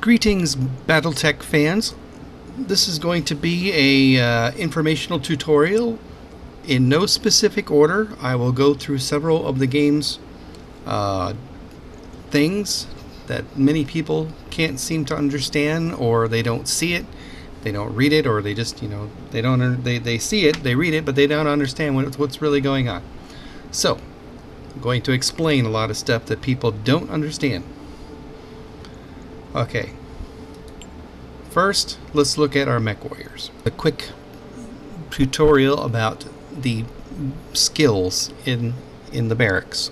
Greetings, BattleTech fans. This is going to be a informational tutorial in no specific order. I will go through several of the game's things that many people can't seem to understand, or they don't see it, they don't read it, or they just, they see it, they read it, but they don't understand what's really going on. So, I'm going to explain a lot of stuff that people don't understand. Okay. First, let's look at our mech warriors. A quick tutorial about the skills in the barracks.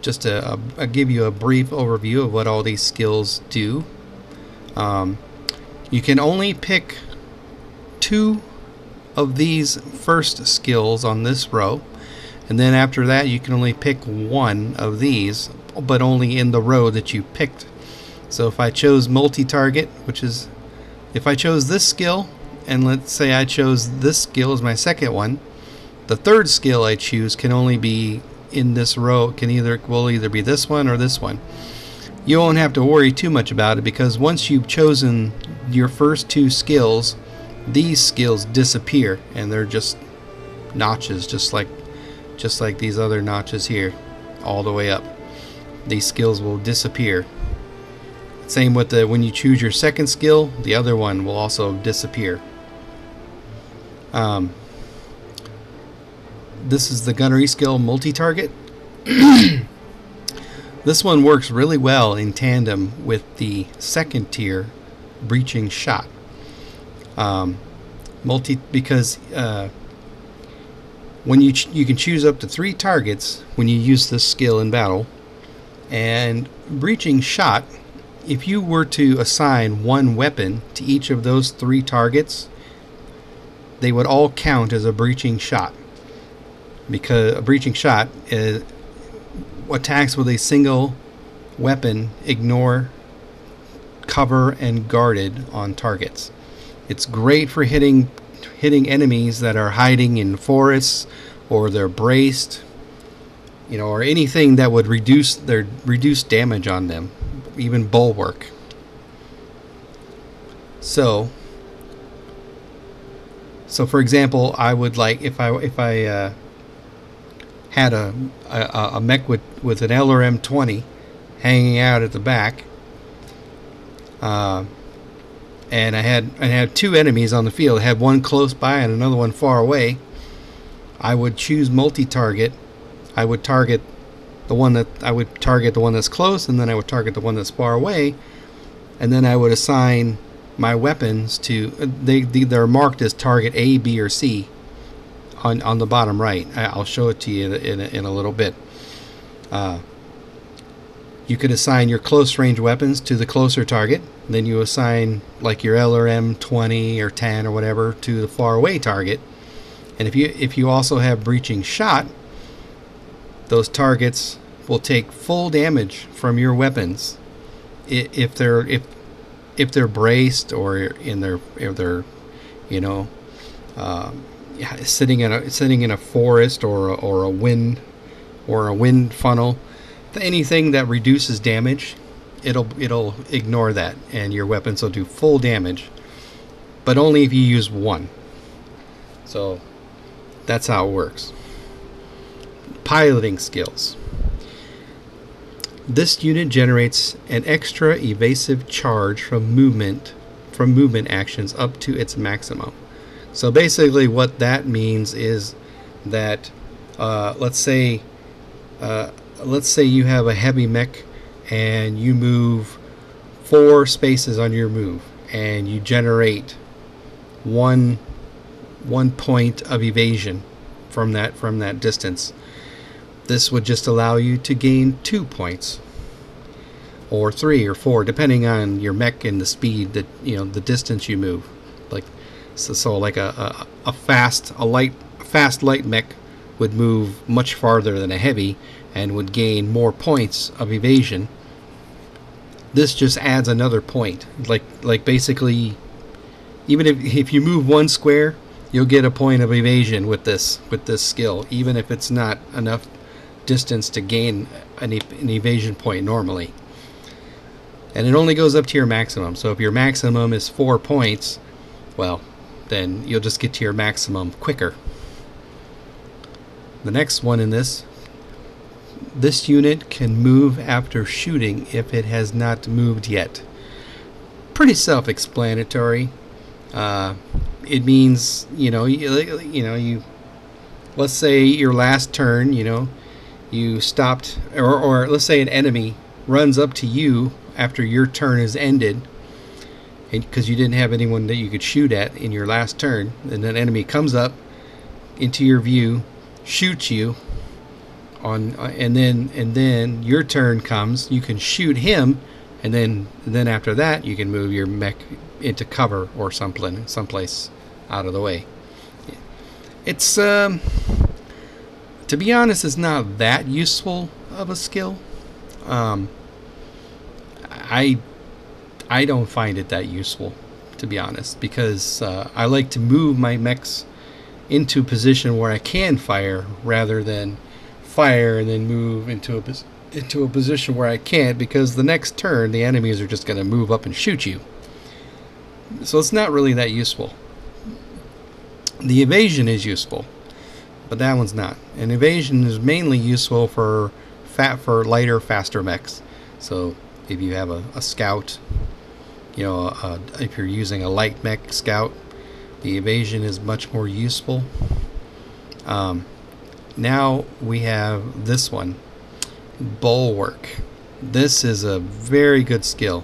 Just to give you a brief overview of what all these skills do. You can only pick 2 of these first skills on this row, and then after that you can only pick 1 of these, but only in the row that you picked. So if I chose multi-target, which is, if I chose this skill, and let's say I chose this skill as my second one, the third skill I choose can only be in this row. It will either be this one or this one. You won't have to worry too much about it, because once you've chosen your first 2 skills, these skills disappear, and they're just notches, just like these other notches here, all the way up. These skills will disappear. Same with when you choose your second skill, the other one will also disappear. This is the gunnery skill, multi-target. This one works really well in tandem with the second tier, breaching shot. Because when you can choose up to 3 targets when you use this skill in battle, and breaching shot, if you were to assign 1 weapon to each of those 3 targets, they would all count as a breaching shot, because a breaching shot is attacks with a single weapon, ignore, cover, and guarded on targets. It's great for hitting enemies that are hiding in forests, or they're braced, or anything that would reduce damage on them, even bulwark. So for example, I would like, if I had a mech with an LRM 20 hanging out at the back, and I had 2 enemies on the field. I had one close by and another one far away. I would choose multi-target. I would target the one that's close, and then I would target the one that's far away, and then I would assign my weapons to they're marked as target A, B, or C on the bottom right. I'll show it to you in a little bit. You could assign your close range weapons to the closer target, then you assign like your LRM 20 or 10 or whatever to the far away target. And if you also have breaching shot, those targets will take full damage from your weapons if they're braced, or if they're sitting in a forest or a wind funnel. Anything that reduces damage, it'll ignore that, and your weapons will do full damage, but only if you use 1. So that's how it works. Piloting skills. This unit generates an extra evasive charge from movement actions up to its maximum. So basically what that means is that let's say you have a heavy mech and you move 4 spaces on your move, and you generate one point of evasion from that distance. This would just allow you to gain 2 points, or 3 or 4, depending on your mech and the speed that the distance you move. Like like a fast light mech would move much farther than a heavy and would gain more points of evasion. This just adds another point. Like basically, even if you move 1 square, you'll get a point of evasion with this skill, even if it's not enough distance to gain an evasion point normally. And it only goes up to your maximum. So if your maximum is 4 points, well, then you'll just get to your maximum quicker. The next one in this unit can move after shooting if it has not moved yet. Pretty self-explanatory. It means, you let's say your last turn, you stopped, or let's say an enemy runs up to you after your turn is ended, and because you didn't have anyone that you could shoot at in your last turn, and an enemy comes up into your view, shoots you and then your turn comes, you can shoot him, and then after that you can move your mech into cover or someplace out of the way. It's to be honest, it's not that useful of a skill. I don't find it that useful, to be honest, because I like to move my mechs into a position where I can fire rather than fire and then move into a position where I can't, because the next turn the enemies are just going to move up and shoot you. So it's not really that useful. The evasion is useful, but that one's not. And evasion is mainly useful for lighter, faster mechs. So if you have a scout, if you're using a light mech scout, the evasion is much more useful. Now we have this one, bulwark. This is a very good skill,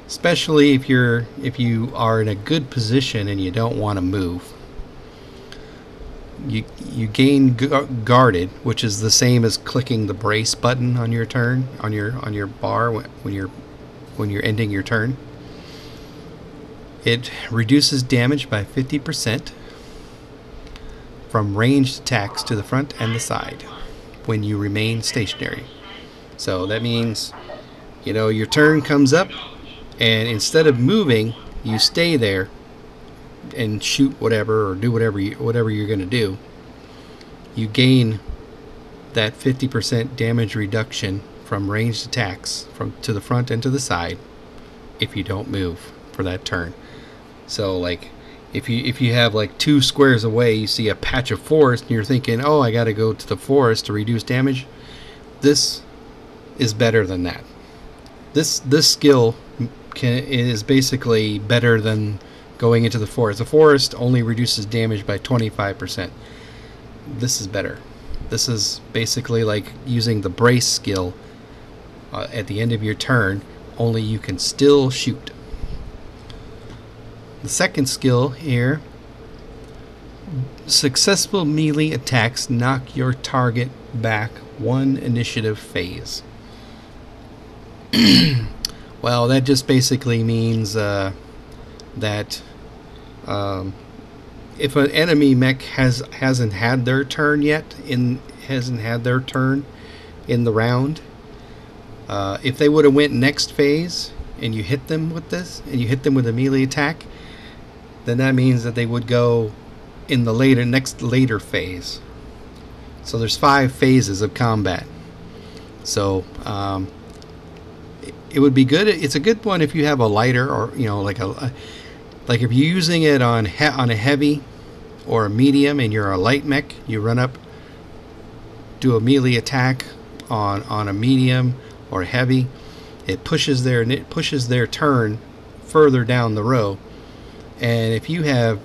especially if you are in a good position and you don't want to move. You gain guarded, which is the same as clicking the brace button on your turn, on your bar when you're ending your turn. It reduces damage by 50% from ranged attacks to the front and the side when you remain stationary. So that means, your turn comes up, and instead of moving, you stay there and shoot whatever or do whatever you're going to do. You gain that 50% damage reduction from ranged attacks to the front and to the side if you don't move for that turn. So like if you have like 2 squares away, you see a patch of forest and you're thinking, oh, I got to go to the forest to reduce damage. This is better than that. This skill is basically better than going into the forest. The forest only reduces damage by 25%. This is better. This is basically like using the brace skill at the end of your turn, only you can still shoot. The second skill here, successful melee attacks knock your target back 1 initiative phase. Well, that just basically means that if an enemy mech hasn't had their turn yet, hasn't had their turn in the round, if they would have went next phase and you hit them with this, and you hit them with a melee attack, then that means that they would go in the later phase. So there's 5 phases of combat. So it would be good. It's a good one if you have a lighter, or like if you're using it on a heavy or a medium and you're a light mech, you run up, do a melee attack on a medium or a heavy. It pushes their turn further down the row. And if you have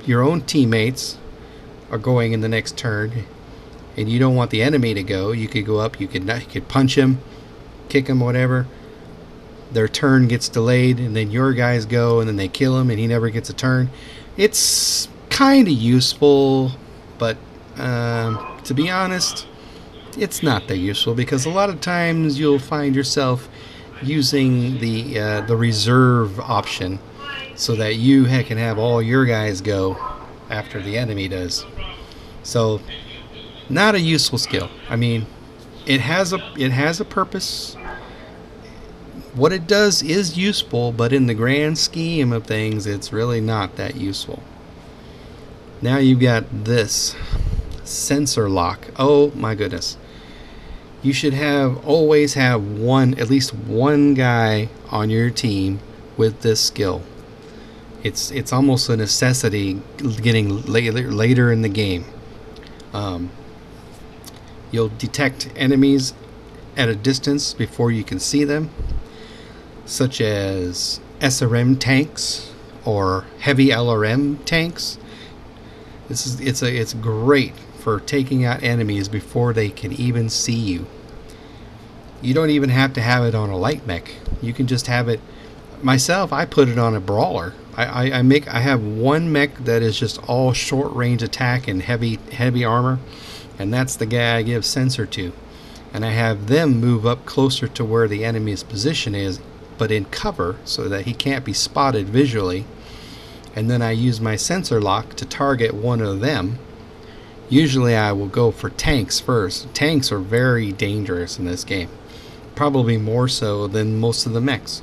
your own teammates are going in the next turn and you don't want the enemy to go, you could go up, you could punch him, kick him, whatever. Their turn gets delayed, and then your guys go, and then they kill him, and he never gets a turn. It's kind of useful, but to be honest, it's not that useful, because a lot of times you'll find yourself using the reserve option so that you can have all your guys go after the enemy does. So, not a useful skill. I mean, it has a purpose. What it does is useful, but in the grand scheme of things, it's really not that useful. Now you've got this sensor lock. Oh my goodness. you should always have at least one guy on your team with this skill. It's almost a necessity getting later in the game. You'll detect enemies at a distance before you can see them, such as SRM tanks or heavy LRM tanks. It's great for taking out enemies before they can even see you. You don't even have to have it on a light mech. You can just have it. Myself, I put it on a brawler. I have one mech that is just all short range attack and heavy armor, and that's the guy I give sensor to. And I have them move up closer to where the enemy's position is, but in cover so that he can't be spotted visually. And then I use my sensor lock to target one of them. Usually I will go for tanks first. Tanks are very dangerous in this game, probably more so than most of the mechs.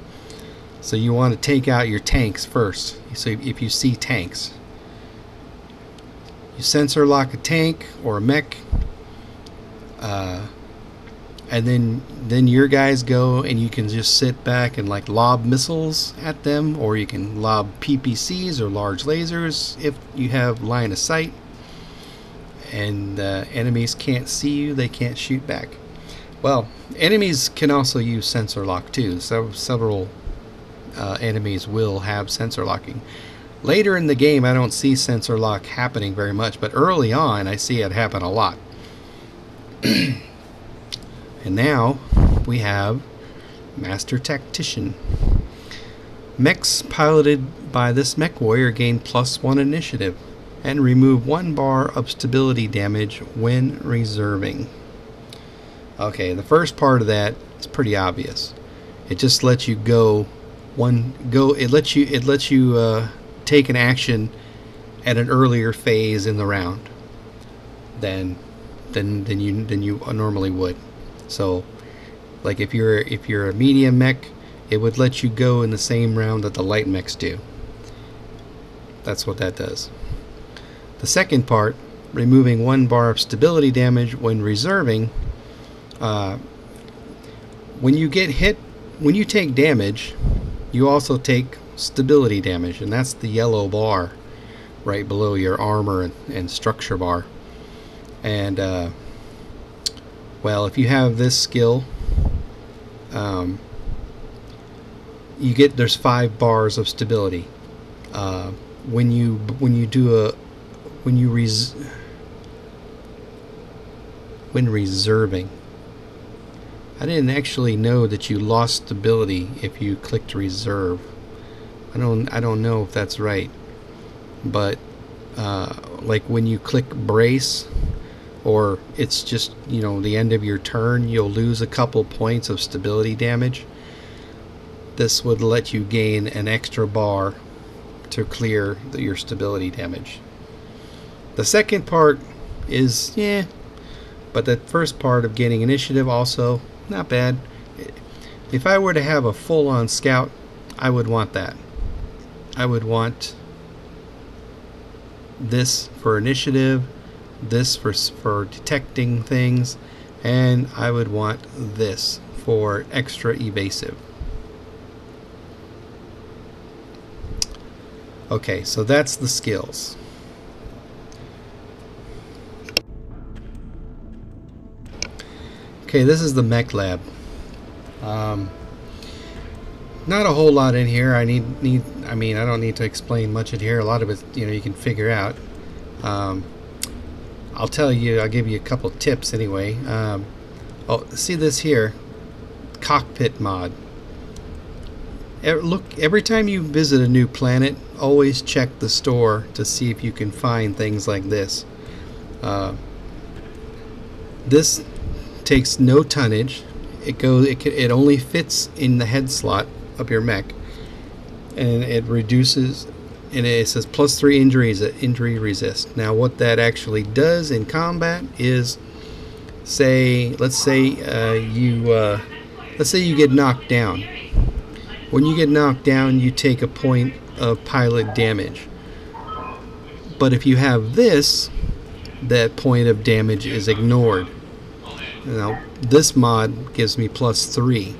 So you want to take out your tanks first. So if you see tanks, you sensor lock a tank or a mech, and then your guys go, and you can just sit back and like lob missiles at them, or you can lob PPCs or large lasers if you have line of sight, and enemies can't see you, they can't shoot back. Well, enemies can also use sensor lock too. So several enemies will have sensor locking. Later in the game I don't see sensor lock happening very much, but early on I see it happen a lot. And now we have Master Tactician. Mechs piloted by this mech warrior gain +1 initiative and remove 1 bar of stability damage when reserving. Okay, the first part of that is pretty obvious. It just lets you it lets you take an action at an earlier phase in the round than you normally would. So, like if you're a medium mech, it would let you go in the same round that the light mechs do. That's what that does. The second part, removing 1 bar of stability damage when reserving. When you get hit, when you take damage, you also take stability damage, and that's the yellow bar right below your armor and structure bar. And well, if you have this skill, there's 5 bars of stability. When reserving. I didn't actually know that you lost stability if you clicked reserve. I don't know if that's right, but like when you click brace, or it's just, you know, the end of your turn, you'll lose a couple points of stability damage. This would let you gain an extra bar to clear your stability damage. The second part is, yeah, but the first part of gaining initiative also not bad. If I were to have a full-on scout, I would want that. I would want this for initiative, this for detecting things, and I would want this for extra evasive. Okay, so that's the skills. Okay, this is the Mec Lab. Not a whole lot in here. I don't need to explain much in here. A lot of it, you know, you can figure out. I'll give you a couple tips anyway. Oh, see this here, Cockpit Mod. Look, every time you visit a new planet, always check the store to see if you can find things like this. This takes no tonnage. It only fits in the head slot of your mech, and it reduces, and it says +3 injury resist. Now what that actually does in combat is, let's say you get knocked down. When you get knocked down, you take a point of pilot damage. But if you have this, that point of damage is ignored. Now this mod gives me +3,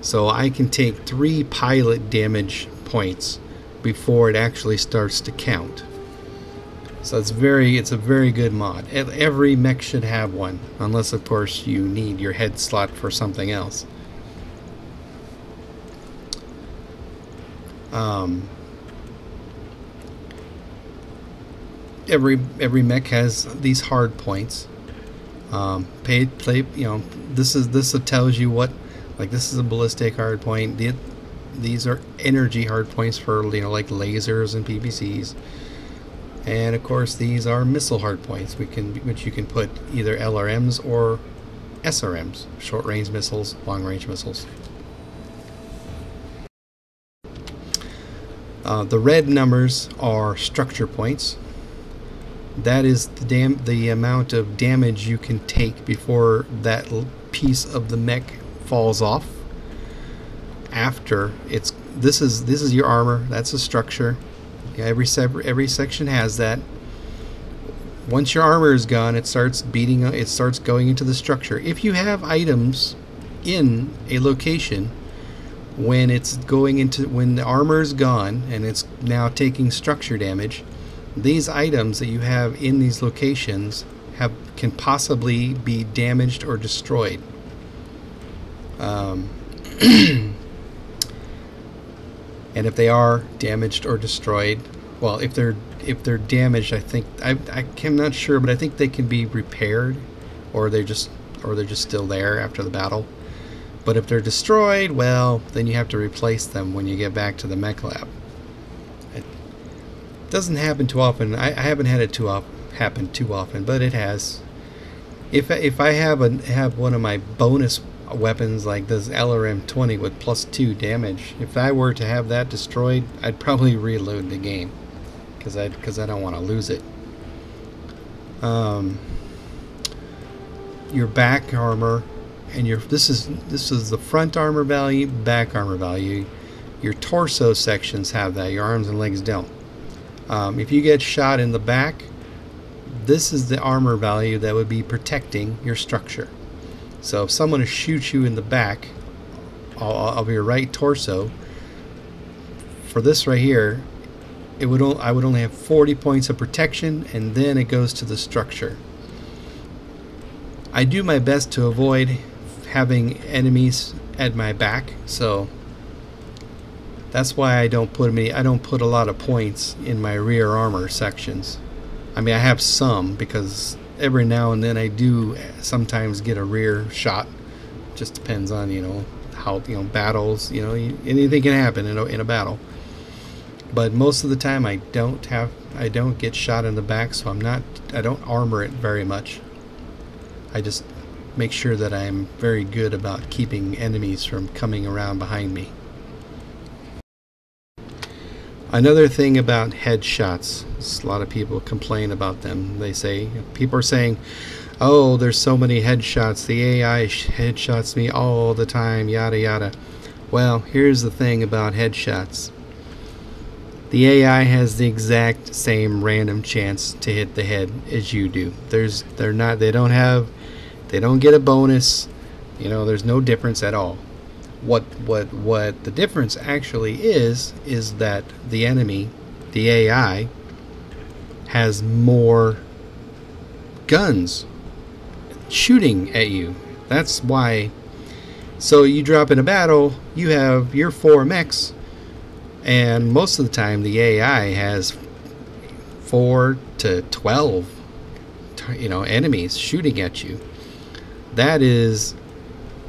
so I can take 3 pilot damage points before it actually starts to count. So it's a very good mod. Every mech should have one, unless of course you need your head slot for something else. Every mech has these hard points. This tells you what, like, this is a ballistic hard point. These are energy hard points for, like lasers and PPCs. And of course these are missile hard points, which you can put either LRMs or SRMs, short range missiles, long range missiles. The red numbers are structure points. That is the amount of damage you can take before that piece of the mech falls off. After this is your armor. That's a structure. Yeah, every section has that. Once your armor is gone, it starts going into the structure. If you have items in a location when the armor is gone and it's now taking structure damage, these items that you have in these locations can possibly be damaged or destroyed. And if they are damaged or destroyed, well, if they're damaged, I'm not sure, but I think they can be repaired, or they're just still there after the battle. But if they're destroyed, well, then you have to replace them when you get back to the Mec Lab. It doesn't happen too often. I haven't had it happen too often, but it has. If I have one of my bonus weapons like this LRM-20 with +2 damage, if I were to have that destroyed, I'd probably reload the game because I don't want to lose it. Your back armor and this is the front armor value, back armor value. Your torso sections have that. Your arms and legs don't. If you get shot in the back, this is the armor value that would be protecting your structure. So if someone shoots you in the back of your right torso, for this right here, I would only have 40 points of protection, and then it goes to the structure. I do my best to avoid having enemies at my back, so that's why I don't put a lot of points in my rear armor sections. I mean, I have some, because every now and then I do sometimes get a rear shot. Just depends on how battles, anything can happen in a battle. But most of the time I don't get shot in the back, so I don't armor it very much. I just make sure that I'm very good about keeping enemies from coming around behind me. Another thing about headshots, a lot of people complain about them. People are saying, oh, there's so many headshots, the AI headshots me all the time, yada yada. Well, here's the thing about headshots. The AI has the exact same random chance to hit the head as you do. They don't get a bonus. There's no difference at all. What the difference actually is that the enemy, the AI, has more guns shooting at you. That's why. So you drop in a battle, you have your 4 mechs, and most of the time the AI has 4 to 12 enemies shooting at you. That is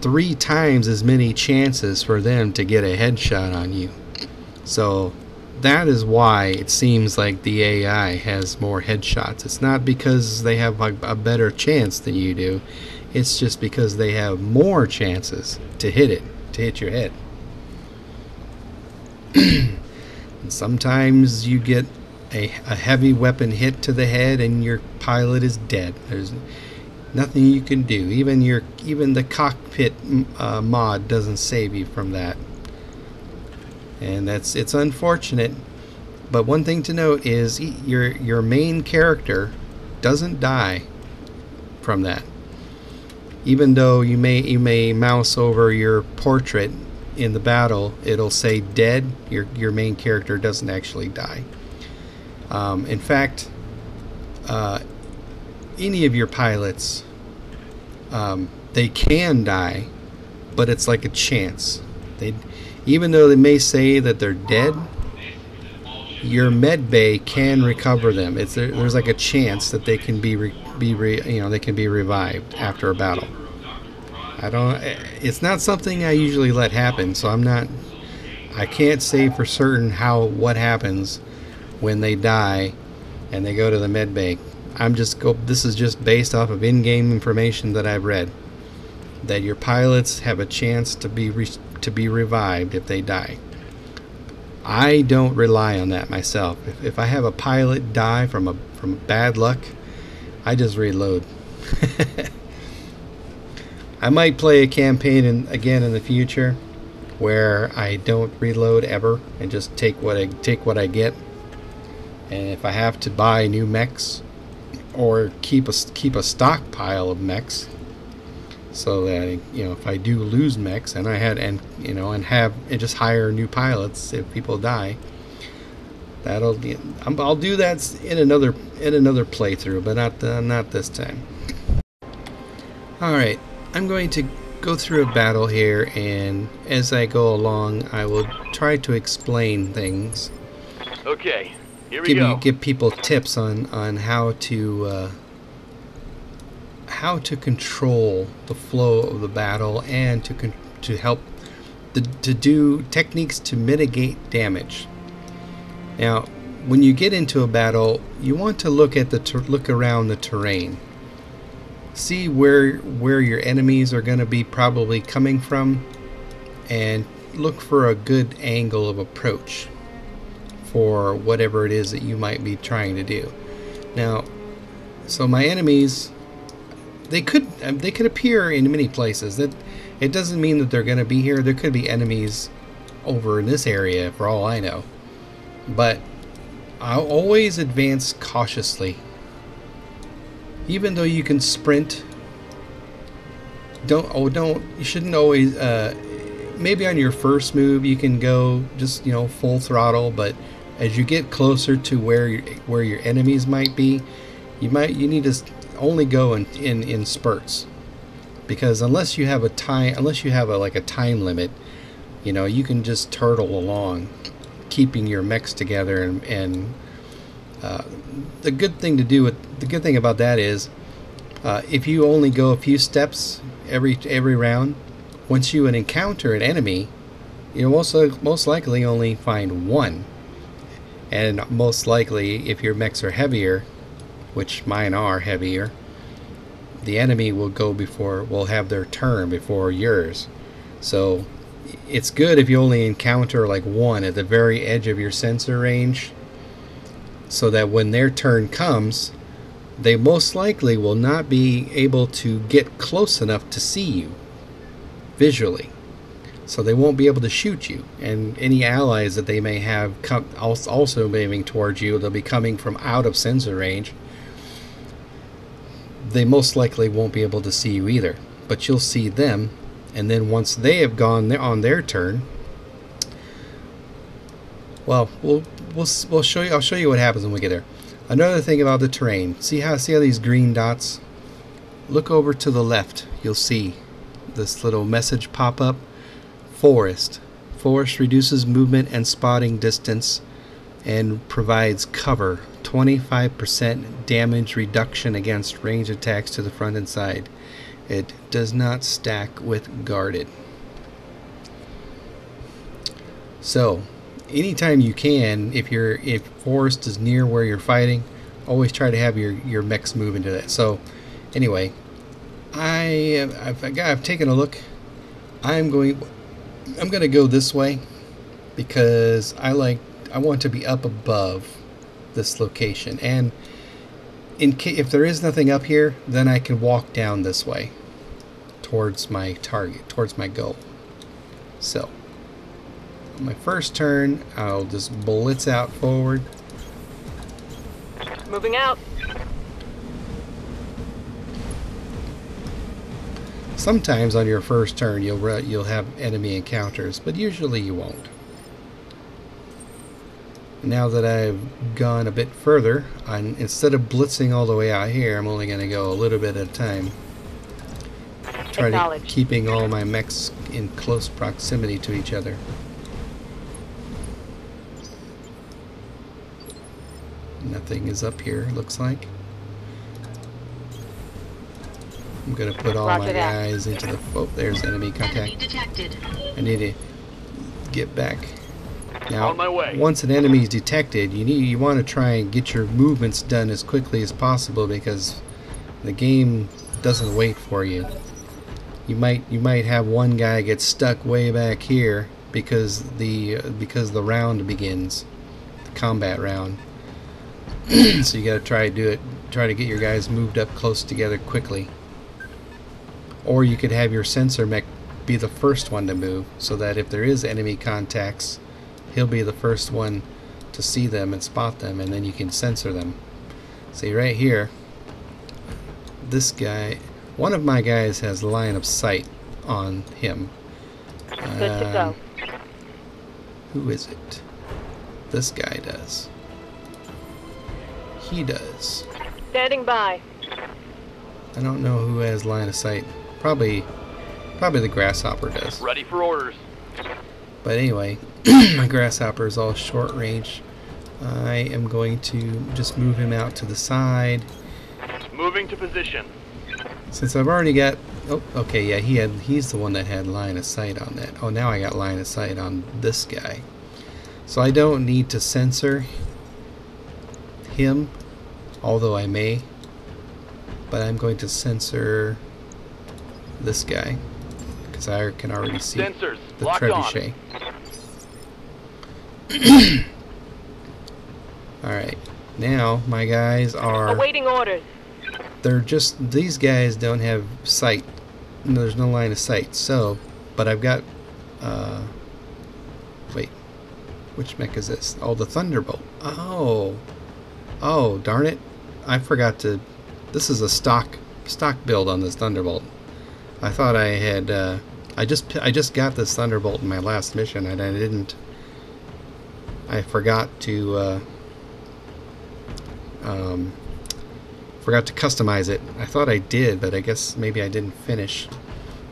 3 times as many chances for them to get a headshot on you. So that is why it seems like the AI has more headshots. It's not because they have a better chance than you do. It's just because they have more chances to hit your head. And sometimes you get a heavy weapon hit to the head and your pilot is dead. There's nothing you can do. Even the Cockpit Mod doesn't save you from that. And it's unfortunate. But one thing to note is your main character doesn't die from that. even though you may mouse over your portrait in the battle, it'll say dead. Your main character doesn't actually die. In fact, any of your pilots, they can die, but it's like a chance. Even though they may say that they're dead, your med bay can recover them. There's like a chance that they can be revived after a battle. It's not something I usually let happen, so I can't say for certain what happens when they die and they go to the med bay. This is just based off of in-game information that I've read, that your pilots have a chance to be revived if they die. I don't rely on that myself. If I have a pilot die from bad luck, I just reload. I might play a campaign again in the future where I don't reload ever and just take what I get. And if I have to buy new mechs or keep a stockpile of mechs, so that if I do lose mechs and just hire new pilots if people die, I'll do that in another playthrough, but not this time. All right, I'm going to go through a battle here, and as I go along, I will try to explain things. Okay, here we go. Give people tips on how to control the flow of the battle and to help to do techniques to mitigate damage. Now, when you get into a battle, you want to look around the terrain. See where your enemies are going to be probably coming from, and look for a good angle of approach for whatever it is that you might be trying to do. Now, so my enemies, they could appear in many places. That it doesn't mean that they're going to be here. There could be enemies over in this area for all I know. But I'll always advance cautiously. Even though you can sprint, you shouldn't always. Maybe on your first move you can go just full throttle, but as you get closer to where your enemies might be, you need to only go in spurts, because unless you have a time limit, you can just turtle along, keeping your mechs together. And the good thing about that is, if you only go a few steps every round, once you encounter an enemy, you'll most likely only find one. And most likely, if your mechs are heavier, which mine are heavier, the enemy will have their turn before yours. So it's good if you only encounter like one at the very edge of your sensor range, so that when their turn comes, they most likely will not be able to get close enough to see you visually. So they won't be able to shoot you, and any allies that they may have also aiming towards you, they'll be coming from out of sensor range. They most likely won't be able to see you either, but you'll see them. And then once they have gone on their turn, well, we'll show you. I'll show you what happens when we get there. Another thing about the terrain. See how these green dots? Look over to the left. You'll see this little message pop up. Forest. Forest reduces movement and spotting distance and provides cover. 25% damage reduction against range attacks to the front and side. It does not stack with guarded. So, anytime you can, if forest is near where you're fighting, always try to have your mechs move into that. So, anyway, I've taken a look. I'm going to go this way because I want to be up above this location, and if there is nothing up here, then I can walk down this way towards my target, towards my goal. So on my first turn, I'll just blitz out forward. Moving out. Sometimes on your first turn you'll have enemy encounters, but usually you won't. Now that I've gone a bit further, instead of blitzing all the way out here, I'm only going to go a little bit at a time. Try to keeping all my mechs in close proximity to each other. Nothing is up here, looks like. I'm going to put all my guys into the... Oh, there's enemy contact. I need to get back. Now, once an enemy is detected, you want to try and get your movements done as quickly as possible, because the game doesn't wait for you. You might have one guy get stuck way back here because the round begins, the combat round. So you got to try to get your guys moved up close together quickly. Or you could have your sensor mech be the first one to move, so that if there is enemy contacts, he'll be the first one to see them and spot them, and then you can sensor them. See right here, this guy, one of my guys has line of sight on him. Good to go. Who is it? This guy does. He does. Standing by. I don't know who has line of sight. Probably the grasshopper does. Ready for orders. But anyway, my grasshopper is all short range. I am going to just move him out to the side. Moving to position. Since I've already got... Oh, okay, yeah, he's the one that had line of sight on that. Oh, now I got line of sight on this guy. So I don't need to censor him, although I may. But I'm going to censor this guy, because I can already see Sensors the locked trebuchet. Alright, now my guys are... Awaiting orders. They're just... These guys don't have sight. There's no line of sight. So, but I've got... wait. Which mech is this? Oh, the Thunderbolt. Oh. Oh, darn it. I forgot to... This is a stock build on this Thunderbolt. I thought I had... I just got this Thunderbolt in my last mission, and I didn't... I forgot to... forgot to customize it. I thought I did, but I guess maybe I didn't finish.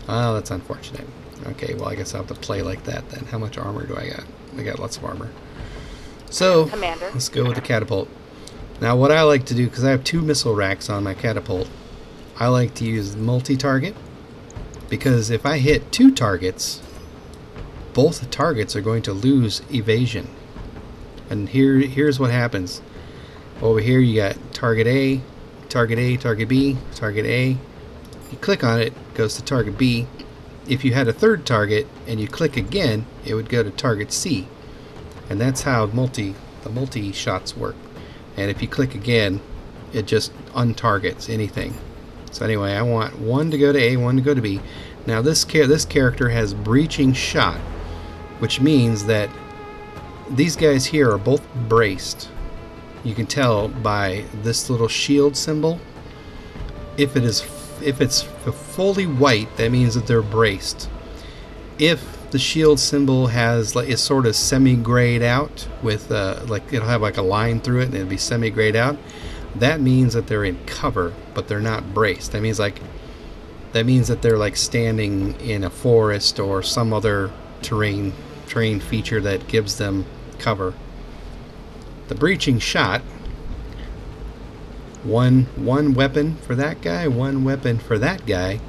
Oh, that's unfortunate. Okay, well, I guess I'll have to play like that then. How much armor do I got? I got lots of armor. So, Commander. Let's go with the catapult. Now, what I like to do, because I have 2 missile racks on my catapult, I like to use multi-target, because if I hit 2 targets, both targets are going to lose evasion. And here's what happens. Over here you got target A, target A, target B, target A. You click on it, it goes to target B. If you had a third target and you click again, it would go to target C. And that's how the multi shots work. And if you click again, it just untargets anything. So anyway, I want one to go to A, one to go to B. Now this character has breaching shot, which means that these guys here are both braced. You can tell by this little shield symbol. If it's fully white, that means that they're braced. If the shield symbol is sort of semi-grayed out with like it'll have like a line through it and it'll be semi-grayed out, that means that they're in cover, but they're not braced. That means that they're like standing in a forest or some other terrain feature that gives them cover. The breaching shot, one weapon for that guy, one weapon for that guy,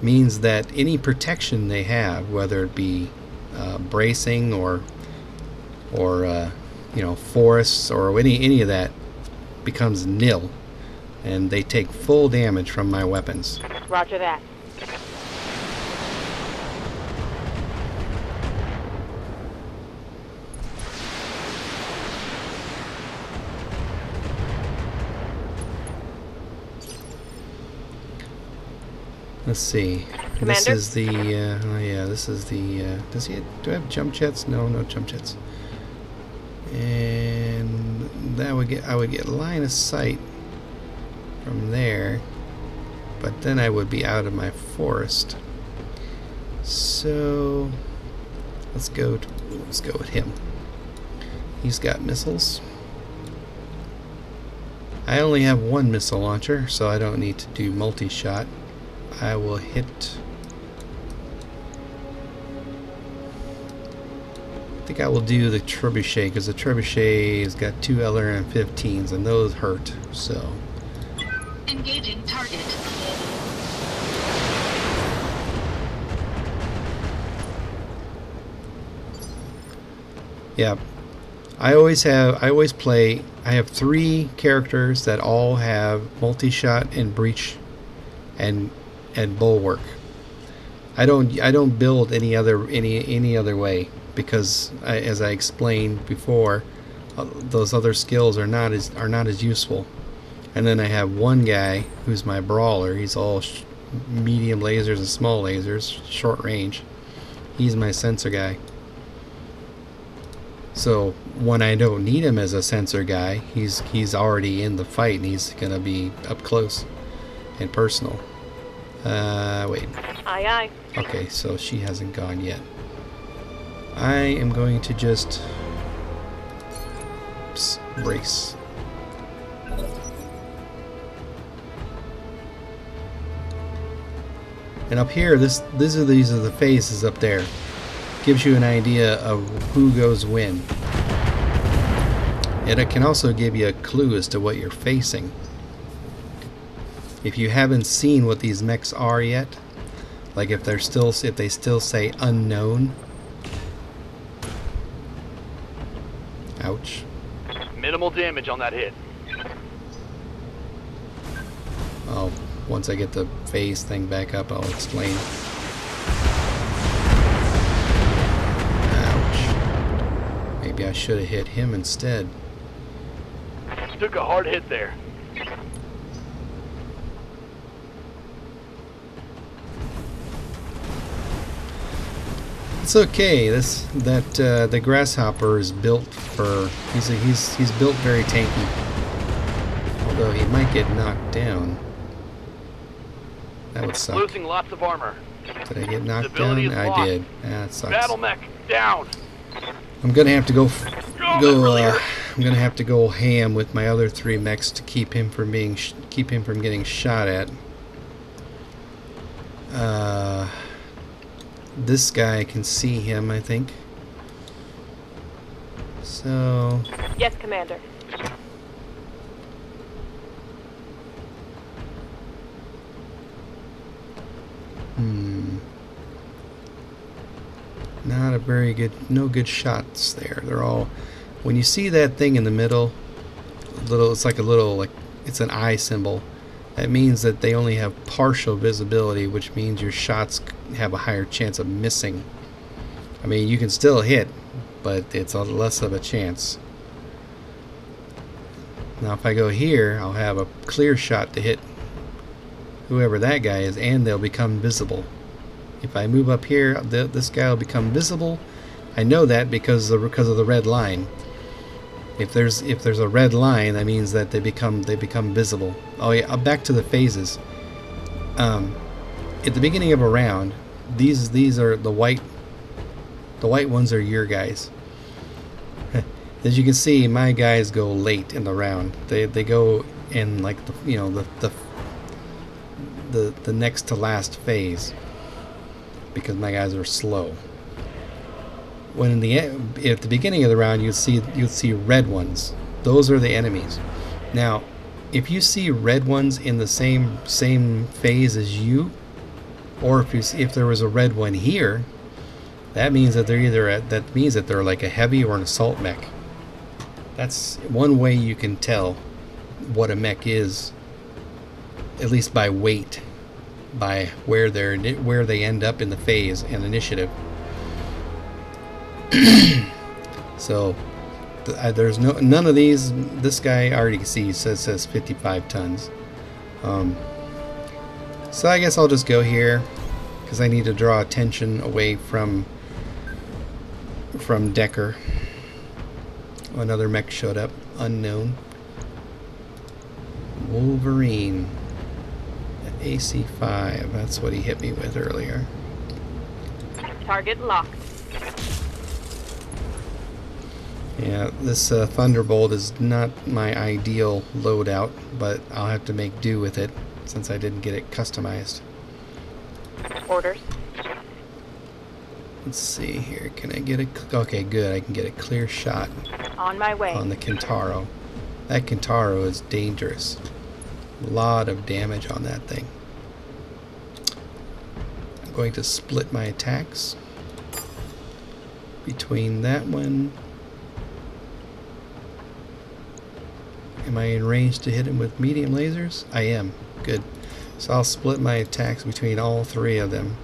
means that any protection they have, whether it be bracing or you know, forests or any of that, becomes nil, and they take full damage from my weapons. Roger that. Let's see. Commander? This is the oh yeah, this is the do I have jump jets? No jump jets. And that I would get line of sight from there, but then I would be out of my forest. So let's go with him. He's got missiles. I only have one missile launcher, so I don't need to do multi-shot. I will hit... I think I will do the trebuchet, because the trebuchet has got 2 LRM-15s, and those hurt, so... Engaging target. Yeah. I have 3 characters that all have multi-shot and breach and bulwark. I don't build any other way, because as I explained before, those other skills are not as useful. And then I have one guy who's my brawler. He's all medium lasers and small lasers, short range. He's my sensor guy. So when I don't need him as a sensor guy, he's already in the fight, and he's gonna be up close and personal. Wait. Aye, aye. Okay, so she hasn't gone yet. I am going to just brace. And up here, these are the phases up there. Gives you an idea of who goes when. And it can also give you a clue as to what you're facing. If you haven't seen what these mechs are yet, like if they still say unknown. Ouch. Minimal damage on that hit. Oh, once I get the phase thing back up, I'll explain. Maybe I should have hit him instead. Took a hard hit there. It's okay. The grasshopper is built for. He's built very tanky. Although he might get knocked down. That would suck. Losing lots of armor. Did I get knocked Stability down? is I lost. did. That sucks. Battle mech down. I'm gonna have to go. Earlier. I'm gonna have to go ham with my other 3 mechs to keep him from getting shot at. This guy can see him, I think. So. Yes, Commander. Not a very good, no good shots there. They're all, when you see that thing in the middle, it's like it's an eye symbol. That means that they only have partial visibility, which means your shots have a higher chance of missing. I mean, you can still hit, but it's a less of a chance. Now if I go here, I'll have a clear shot to hit whoever that guy is, and they'll become visible. If I move up here, this guy will become visible. I know that because of the red line. If there's a red line, that means that they become visible. Oh yeah, back to the phases. At the beginning of a round, these are the white ones are your guys. As you can see, my guys go late in the round. They go in like the next to last phase, because my guys are slow. When at the beginning of the round, you'd see red ones. Those are the enemies. Now, if you see red ones in the same phase as you, or if there was a red one here, that means that they're like a heavy or an assault mech. That's one way you can tell what a mech is, at least by weight, by where they end up in the phase and initiative. So there's none of these. This guy I already see says 55 tons. So I guess I'll just go here because I need to draw attention away from Decker. Another mech showed up, unknown. Wolverine. AC-5, that's what he hit me with earlier. Target locked. Yeah, this Thunderbolt is not my ideal loadout, but I'll have to make do with it since I didn't get it customized. Orders. Let's see here, can I get a... Okay, good, I can get a clear shot On my way. on the Kintaro. That Kintaro is dangerous. A lot of damage on that thing. I'm going to split my attacks between that one. Am I in range to hit him with medium lasers? I am. Good. So I'll split my attacks between all three of them.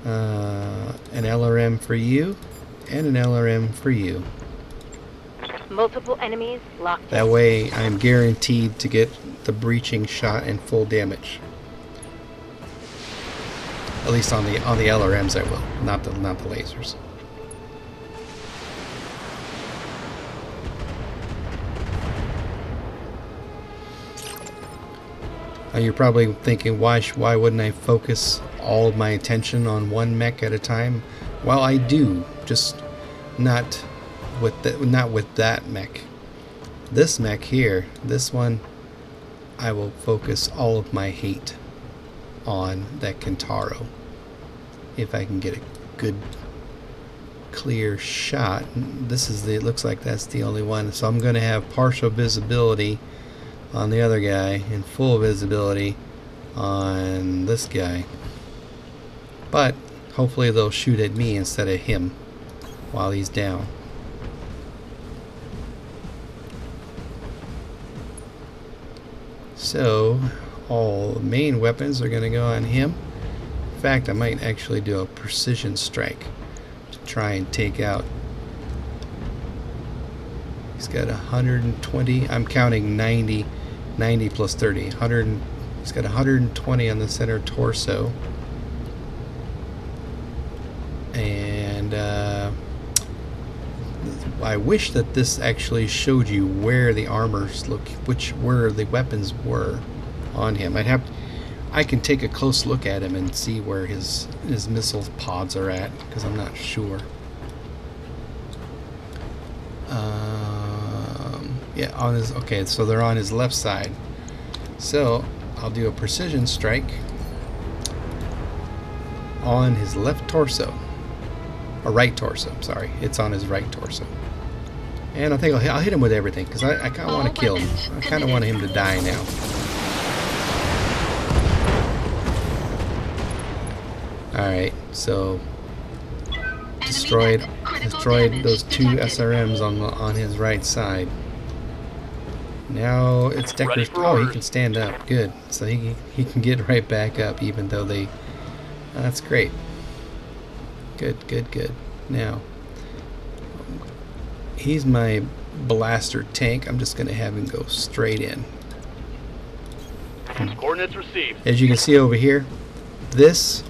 An LRM for you, and an LRM for you. Multiple enemies locked. That way I'm guaranteed to get the breaching shot and full damage. At least on the LRMs I will, not the lasers. Now you're probably thinking, why wouldn't I focus all of my attention on one mech at a time? Well, I do, just not with that mech. This mech here, this one, I will focus all of my hate on that Kintaro. If I can get a good clear shot. This is it looks like that's the only one, so I'm going to have partial visibility on the other guy and full visibility on this guy, but hopefully they'll shoot at me instead of him while he's down. So all the main weapons are going to go on him. In fact, I might actually do a precision strike to try and take out. He's got 120. I'm counting 90 plus 30. He's got 120 on the center torso. And I wish that this actually showed you where the armors where the weapons were on him. I can take a close look at him and see where his missile pods are at, because I'm not sure. Yeah, on his, okay, so they're on his left side. So I'll do a precision strike on his left torso, or right torso. Sorry, it's on his right torso. And I think I'll hit him with everything, because I kind of want to kill him. I kind of want him to die now. Alright, so destroyed those two SRMs on his right side. Now it's Decker's. Oh, he can stand up. Good. So he can get right back up, even though they. That's great. Good. Now he's my blaster tank. I'm just gonna have him go straight in. Coordinates received. As you can see over here,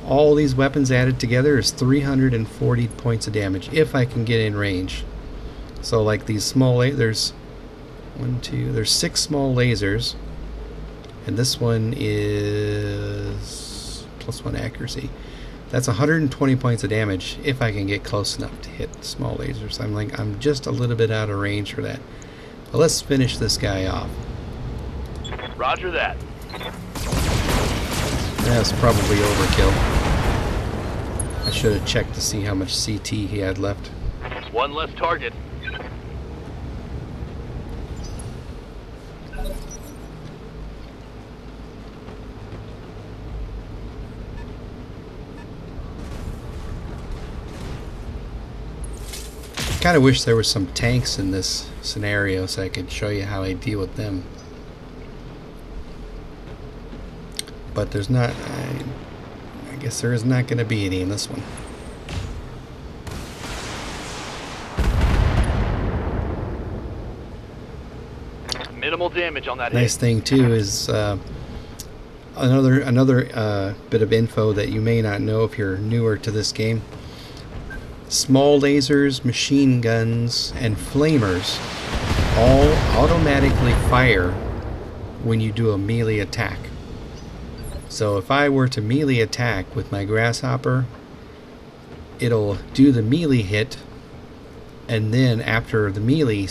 all these weapons added together is 340 points of damage if I can get in range. So like these small there's there's 6 small lasers, and this one is +1 accuracy. That's 120 points of damage if I can get close enough to hit small lasers. I'm just a little bit out of range for that. But let's finish this guy off. Roger that. That's probably overkill. I should have checked to see how much CT he had left. One less target. I kind of wish there were some tanks in this scenario so I could show you how I deal with them. But there's not, I guess there is not going to be any in this one. Minimal damage on that Nice hit. thing too is another bit of info that you may not know if you're newer to this game. Small lasers, machine guns, and flamers all automatically fire when you do a melee attack. So if I were to melee attack with my grasshopper, it'll do the melee hit, and then after the melee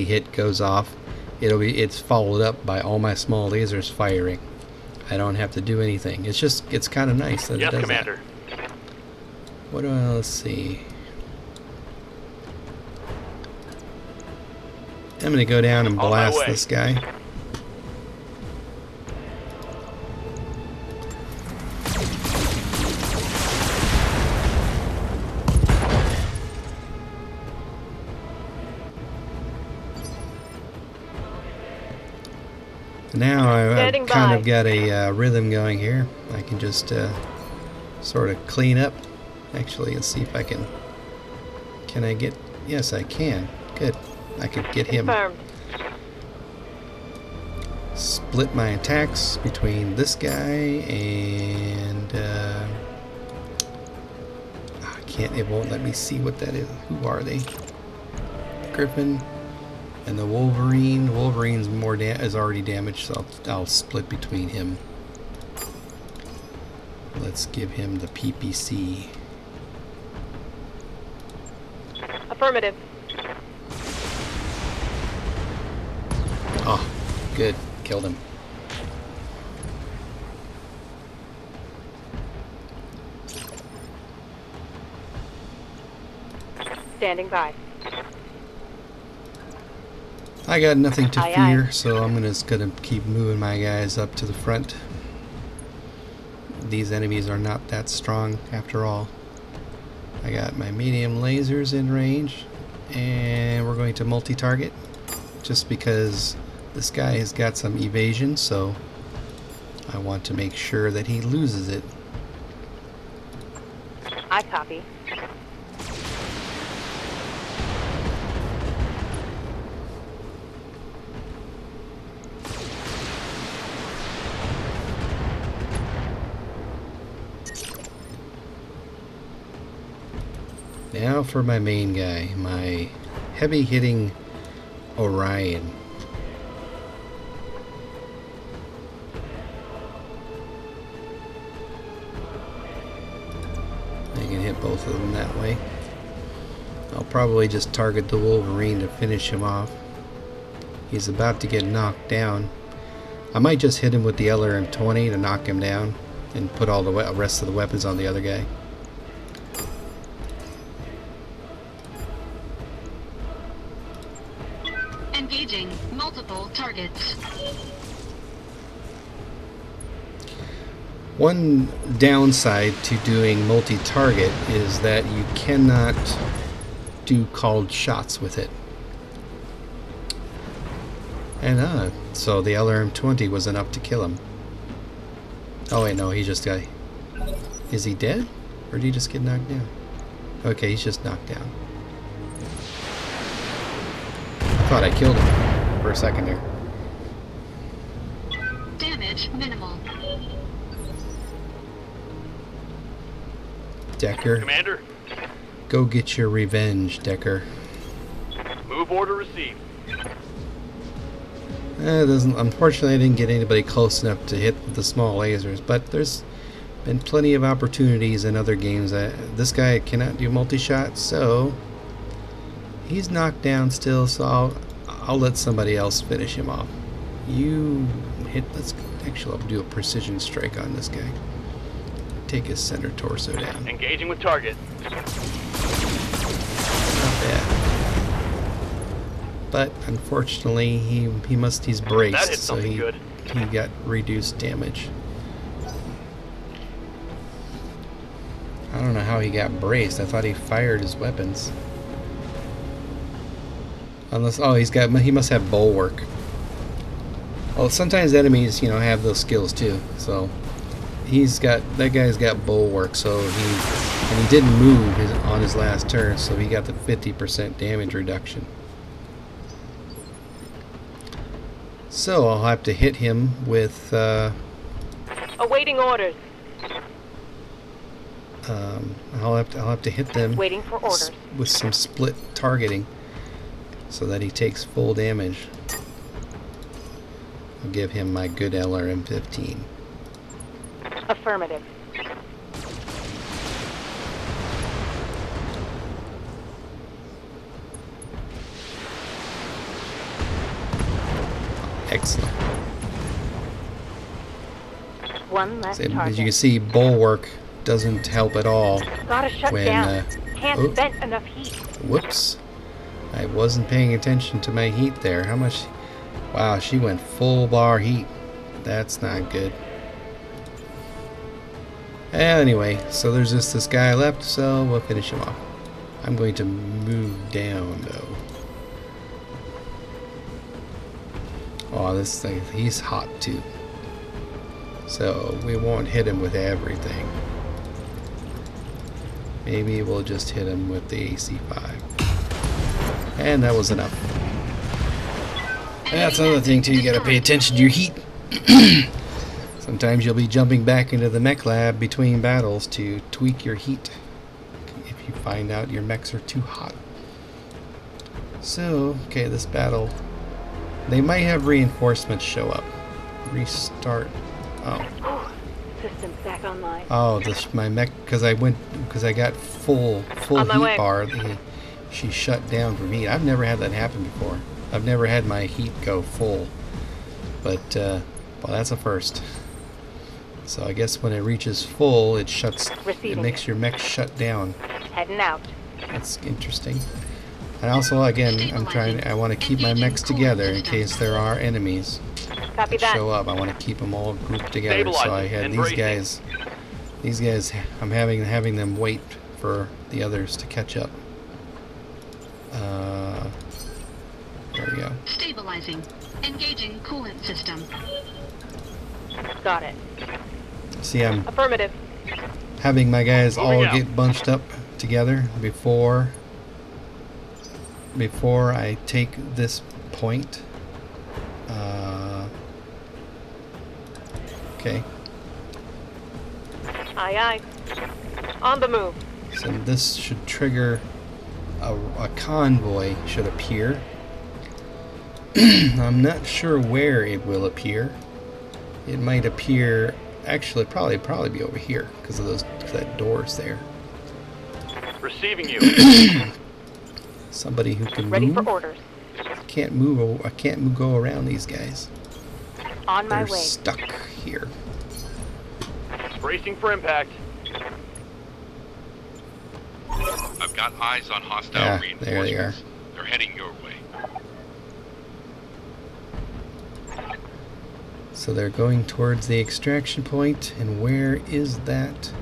hit goes off, it's followed up by all my small lasers firing. I don't have to do anything. It's kind of nice that it does Commander. that. What let's see. I'm gonna go down and On my blast way. this guy. Now I've Standing kind by. of got a rhythm going here. I can just sort of clean up. Actually, let's see if I can. Can I get? Yes, I can. Good. I could get him. Confirmed. Split my attacks between this guy and I can't. It won't let me see what that is. Who are they? Griffin. And the Wolverine. Wolverine's is already damaged, so I'll split between him. Let's give him the PPC. Affirmative. Oh, good. Killed him. Standing by. I got nothing to Aye, fear, aye. so I'm just gonna keep moving my guys up to the front. These enemies are not that strong after all. I got my medium lasers in range, and we're going to multi-target just because this guy has got some evasion, so I want to make sure that he loses it. I copy. Now for my main guy, my heavy-hitting Orion. I can hit both of them that way. I'll probably just target the Wolverine to finish him off. He's about to get knocked down. I might just hit him with the LRM-20 to knock him down and put all the rest of the weapons on the other guy. Engaging multiple targets. One downside to doing multi-target is that you cannot do called shots with it. And so the LRM-20 was enough to kill him. Oh wait, no, he just got... Is he dead? Or did he just get knocked down? Okay, he's just knocked down. I thought I killed him for a second there. Damage minimal. Decker, Commander, go get your revenge, Decker. move order received. It doesn't. Unfortunately, I didn't get anybody close enough to hit with the small lasers, but there's been plenty of opportunities in other games. This guy cannot do multi-shot, so he's knocked down still, so I'll let somebody else finish him off. You hit. Actually, I'll do a precision strike on this guy. Take his center torso down. Engaging with target. Not bad. But unfortunately, he's That braced, hit so something he good. got reduced damage. I don't know how he got braced. I thought he fired his weapons. Unless, oh, he must have bulwark. Well, sometimes enemies, have those skills too. So that guy's got bulwark. So he didn't move on his last turn, so he got the 50% damage reduction. So I'll have to hit him with. Awaiting orders. I'll have to hit them Waiting for orders. with some split targeting, so that he takes full damage. I'll give him my good LRM-15. Affirmative. Excellent. One less So, target. as you can see, bulwark doesn't help at all Gotta shut when down. Can't oh. vent enough heat. Whoops. I wasn't paying attention to my heat there. How much? Wow, she went full bar heat. That's not good. Anyway, so there's just this guy left, so we'll finish him off. I'm going to move down, though. Oh, this thing, he's hot, too. So, we won't hit him with everything. Maybe we'll just hit him with the AC-5. And that was enough. And that's another thing, too. You gotta pay attention to your heat. Sometimes you'll be jumping back into the Mec Lab between battles to tweak your heat if you find out your mechs are too hot. So, okay, this battle, they might have reinforcements show up. Restart. Oh. Systems back online. Oh, this my mech because I got full On my way. heat bar. She shut down for me. I've never had that happen before. I've never had my heat go full, but well, that's a first. So I guess when it reaches full, it shuts. Receiving. It makes your mech shut down. Heading out. That's interesting. And also, again, I want to keep my mechs together in case there are enemies Copy that that. show up. I want to keep them all grouped together. So I had Stabilizing and these guys. I'm having them wait for the others to catch up. There we go. Stabilizing. Engaging coolant system. Got it. See, I'm Affirmative. having my guys all Moving out. get bunched up together before I take this point. Okay, Aye, aye. On the move. so this should trigger a convoy should appear. I'm not sure where it will appear. It might appear, actually, probably be over here because of that doors there. Receiving you. Somebody who can Ready move. for orders. Can't move. I can't go around these guys. On my They're way. stuck here. Bracing for impact. I've got eyes on hostile Yeah, reinforcements. there they are. They're heading your way. So they're going towards the extraction point, and where is that?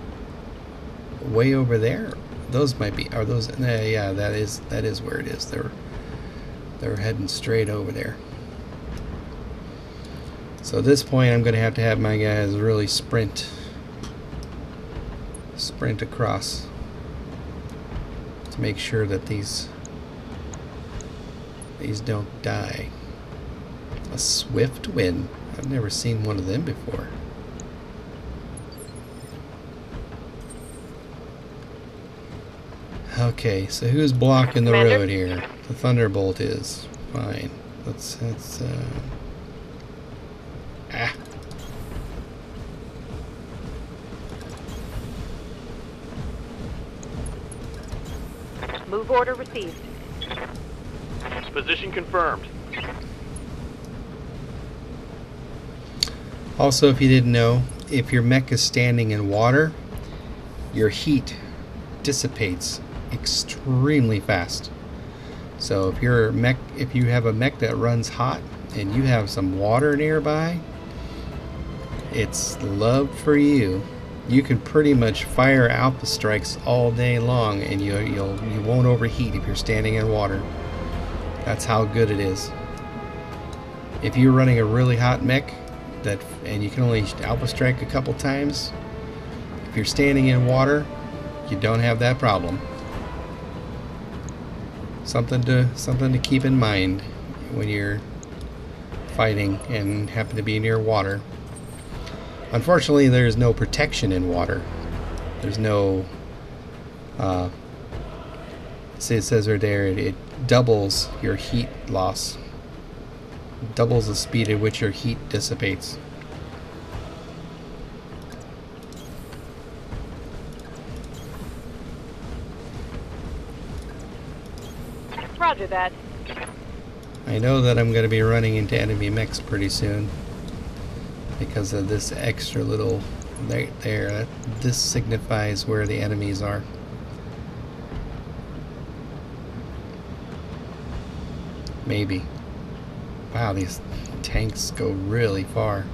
Way over there. Those might be. Are those? Yeah, that is where it is. They're heading straight over there. So at this point, I'm going to have my guys really sprint across to make sure that these don't die. A swift wind. I've never seen one of them before. Okay, so who's blocking the Commander? road here? The Thunderbolt is. Fine. Let's ah. Move order received. Position confirmed. Also, if you didn't know, if your mech is standing in water, your heat dissipates extremely fast. So if you have a mech that runs hot and you have some water nearby, it's love for you. You can pretty much fire alpha strikes all day long and you won't overheat if you're standing in water. That's how good it is. If you're running a really hot mech and you can only alpha strike a couple times, if you're standing in water, you don't have that problem. Something to keep in mind when you're fighting and happen to be near water. Unfortunately, there's no protection in water. There's no see, it says right there, it doubles your heat loss. Doubles the speed at which your heat dissipates. Roger that. I know that I'm going to be running into enemy mechs pretty soon because of this extra little there. This signifies where the enemies are. Maybe. Wow, these tanks go really far.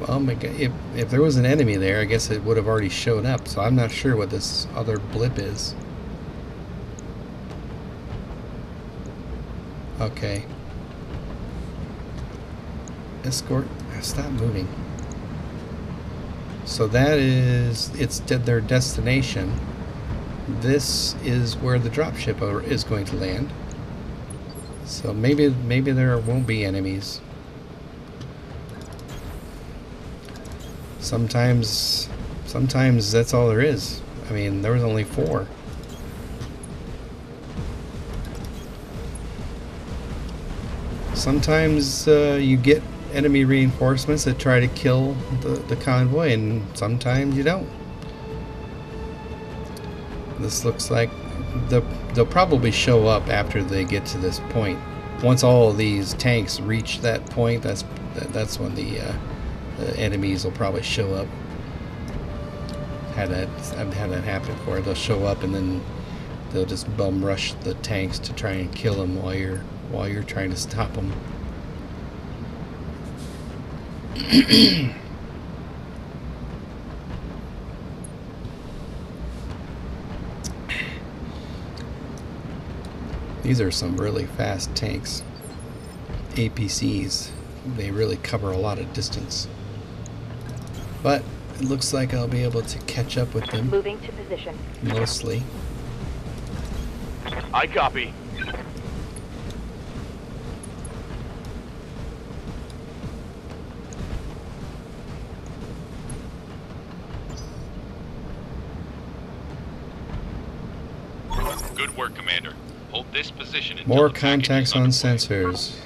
Well, my God, if there was an enemy there, I guess it would have already showed up. So I'm not sure what this other blip is. Okay. Escort. Stop moving. So that is, it's their destination. This is where the dropship is going to land. So maybe there won't be enemies. Sometimes that's all there is. I mean, there was only 4. Sometimes you get enemy reinforcements that try to kill the convoy, and sometimes you don't. This looks like they'll probably show up after they get to this point. Once all of these tanks reach that point, that's when the enemies will probably show up. I've had that happen before. They'll show up and then they'll just bum rush the tanks to try and kill them while you're trying to stop them. These are some really fast tanks. APCs. They really cover a lot of distance. But it looks like I'll be able to catch up with them. Moving to position. Mostly. I copy. Good work, Commander. Hold this position until More the package contacts is on underway. sensors.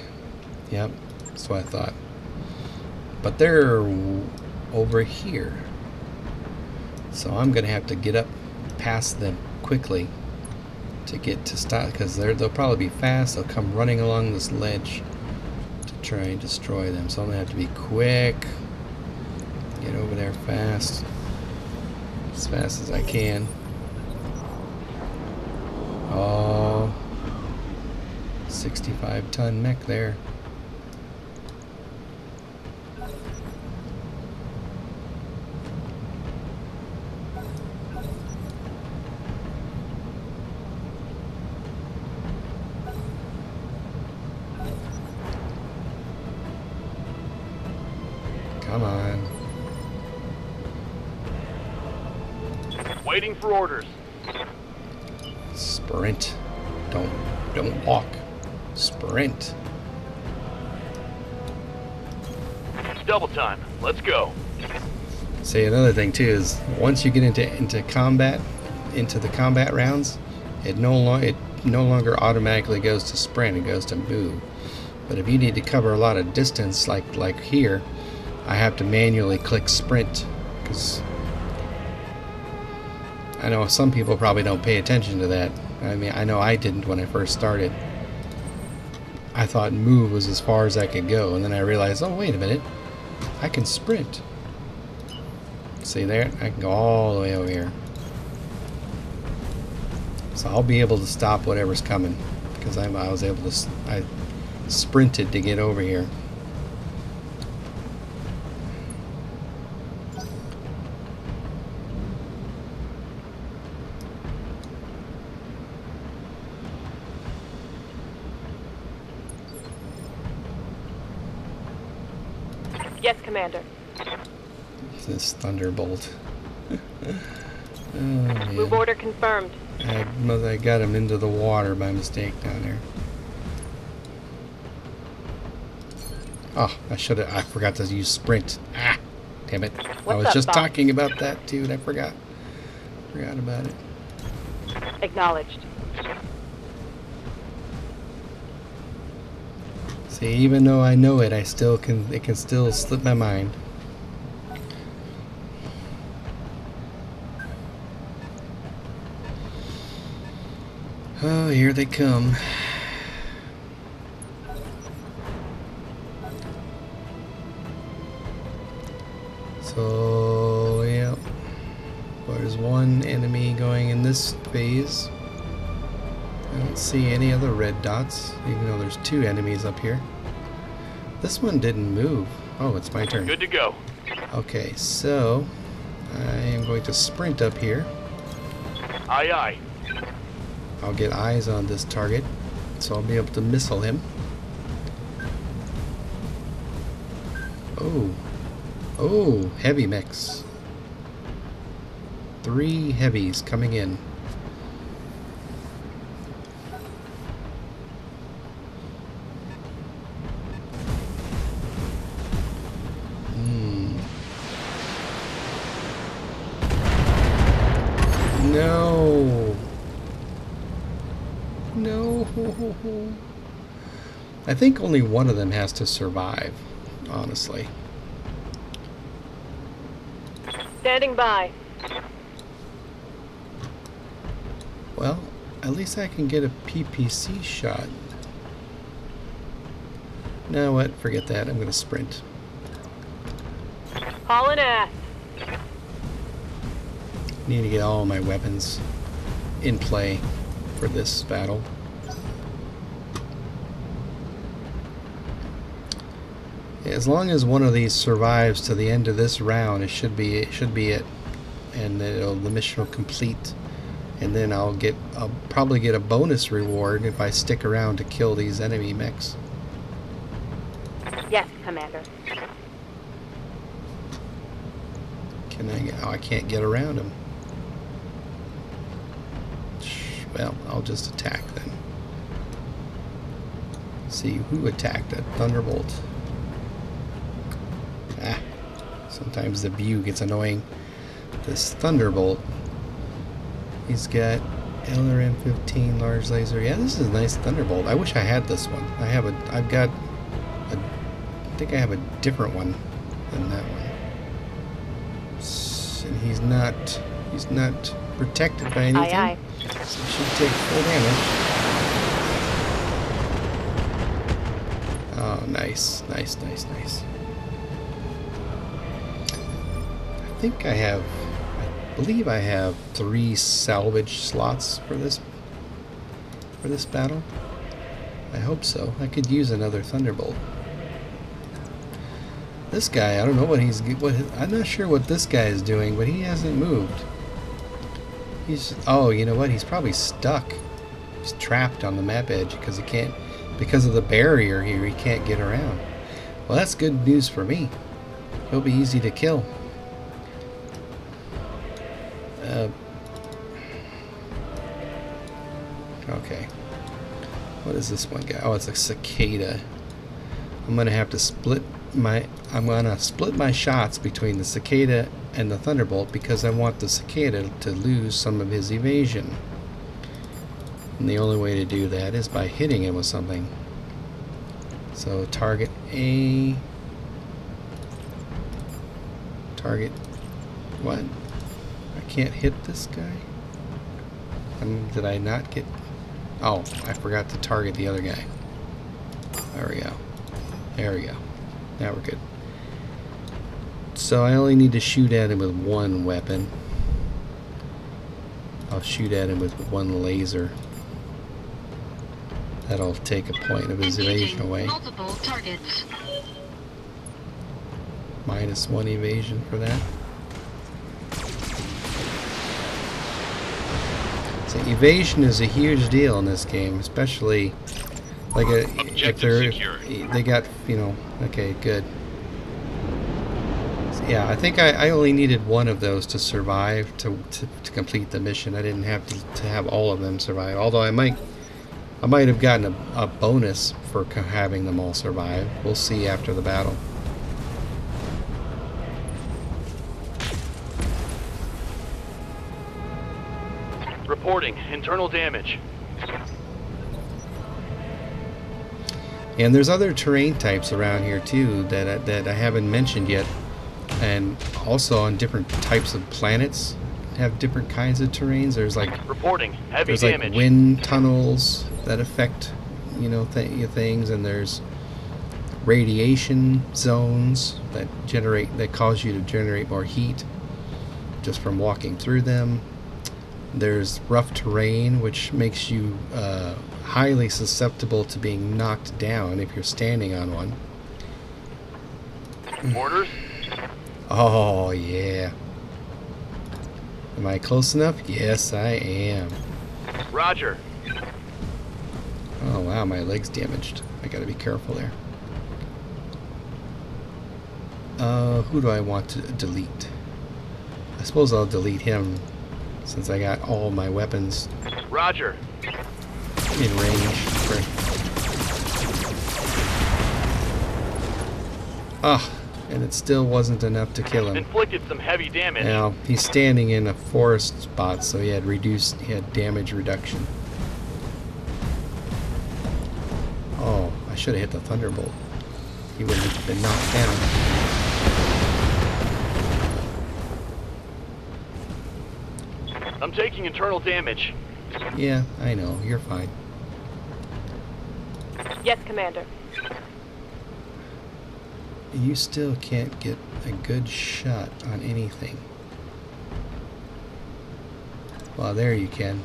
Yep, that's what I thought. But they're over here. So I'm going to have to get up past them quickly to get to stop, because they'll probably be fast. They'll come running along this ledge to try and destroy them. So I'm going to have to be quick. Get over there fast. As fast as I can. Oh, 65-ton mech there. Come on. Waiting for orders. Sprint. Don't walk. Sprint. Double time. Let's go. See, another thing too is once you get into combat, into the combat rounds, it no longer automatically goes to sprint. It goes to move. But if you need to cover a lot of distance, like here, I have to manually click sprint, because I know some people probably don't pay attention to that. I mean, I know I didn't when I first started. I thought move was as far as I could go, and then I realized, oh, wait a minute, I can sprint. See there? I can go all the way over here. So I'll be able to stop whatever's coming, because I was able to, I sprinted to get over here. Yes, Commander. This thunderbolt. Oh, man. Move order confirmed. I got him into the water by mistake down there. Oh, I forgot to use sprint. Ah, damn it. I was up, just Bob? talking about that too, and I forgot about it. Acknowledged. See, even though I know it, it can still slip my mind. Oh, here they come. So, yeah. There's one enemy going in this phase. I don't see any other red dots, even though there's two enemies up here. This one didn't move. Oh, it's my turn. Good to go. Okay, so I am going to sprint up here. Aye, aye. I'll get eyes on this target, so I'll be able to missile him. Oh. Oh, heavy mechs. 3 heavies coming in. No. No. I think only one of them has to survive, honestly. Standing by. Well, at least I can get a PPC shot. Now what? Forget that. I'm going to sprint. Hauling ass. Need to get all my weapons in play for this battle. As long as one of these survives to the end of this round, it should be it, and the mission will complete. And then I'll probably get a bonus reward if I stick around to kill these enemy mechs. Yes, Commander. Can I get? Oh, I can't get around them. Well, I'll just attack then. See who attacked it. Thunderbolt. Ah, sometimes the view gets annoying. This Thunderbolt. He's got LRM-15 large laser. Yeah, this is a nice Thunderbolt. I wish I had this one. I think I have a different one than that one. And he's not protected by anything. Aye, aye. So he should take full damage. Oh, nice. Nice, nice, nice. I believe I have 3 salvage slots for this battle. I hope so. I could use another Thunderbolt. This guy, I don't know I'm not sure what this guy is doing, but he hasn't moved. Oh, you know what? He's probably stuck. He's trapped on the map edge because of the barrier here, he can't get around. Well, that's good news for me. He'll be easy to kill. Okay. What is this one guy? Oh, it's a cicada. I'm gonna have to split my shots between the cicada and the Thunderbolt because I want the cicada to lose some of his evasion. And the only way to do that is by hitting him with something. So target A. Target what? I can't hit this guy? Did I not get... Oh, I forgot to target the other guy. There we go. There we go. Now we're good. So I only need to shoot at him with one weapon. I'll shoot at him with one laser. That'll take a point of his evasion away. Multiple targets. -1 evasion for that. So evasion is a huge deal in this game, especially like if they got, you know, okay, good. So yeah, I think I only needed one of those to survive to complete the mission. I didn't have to have all of them survive. Although I might have gotten a bonus for having them all survive. We'll see after the battle. Reporting internal damage. And there's other terrain types around here too that I haven't mentioned yet, and also on different types of planets. have different kinds of terrains. There's like Reporting. Heavy damage. like wind tunnels that affect, you know, things, and there's radiation zones that cause you to generate more heat just from walking through them. There's rough terrain, which makes you highly susceptible to being knocked down if you're standing on one. Orders. Oh yeah. Am I close enough? Yes, I am. Roger. Oh wow, my leg's damaged. I gotta be careful there. Who do I want to delete? I suppose I'll delete him since I got all my weapons Roger. in range. Ah, and it still wasn't enough to kill him. Inflicted some heavy damage. Now, he's standing in a forest spot, so he had damage reduction. Oh, I should have hit the Thunderbolt. He wouldn't have been knocked down. I'm taking internal damage. Yeah, I know. You're fine. Yes, Commander. You still can't get a good shot on anything. Well, there you can.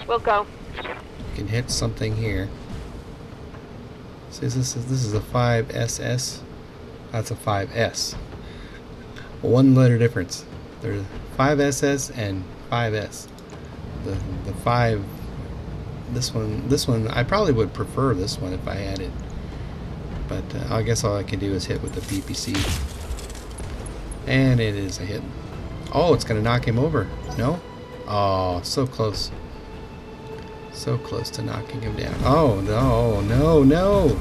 We'll go. You can hit something here. Says this is a 5SS. That's a 5S. One letter difference. There's 5SS and 5S. The 5. This one. I probably would prefer this one if I had it. But I guess all I can do is hit with the PPC. And it is a hit. Oh, it's going to knock him over. No? Oh, so close. So close to knocking him down. Oh, no, no, no.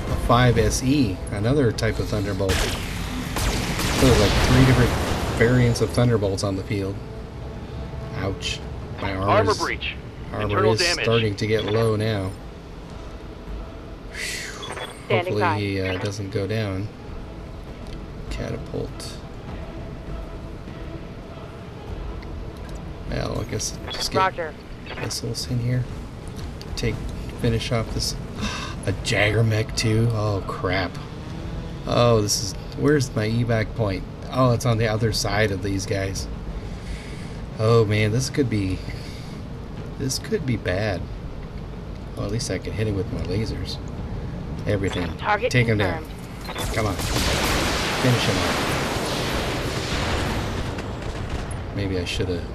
A 5SE. Another type of Thunderbolt. So there's like 3 different variants of Thunderbolts on the field. Ouch. My Armor breach. Armor Internal is damage. starting to get low now. Standing by. Hopefully he doesn't go down. Catapult. Well, I guess just get Roger. missiles in here. Finish off this. A Jagger mech too. Oh crap. Oh, this is. Where's my evac point? Oh, it's on the other side of these guys. Oh man, this could be bad. Well, at least I can hit him with my lasers. Everything. Target Take him down. confirmed. Come on. Finish him off. Maybe I should have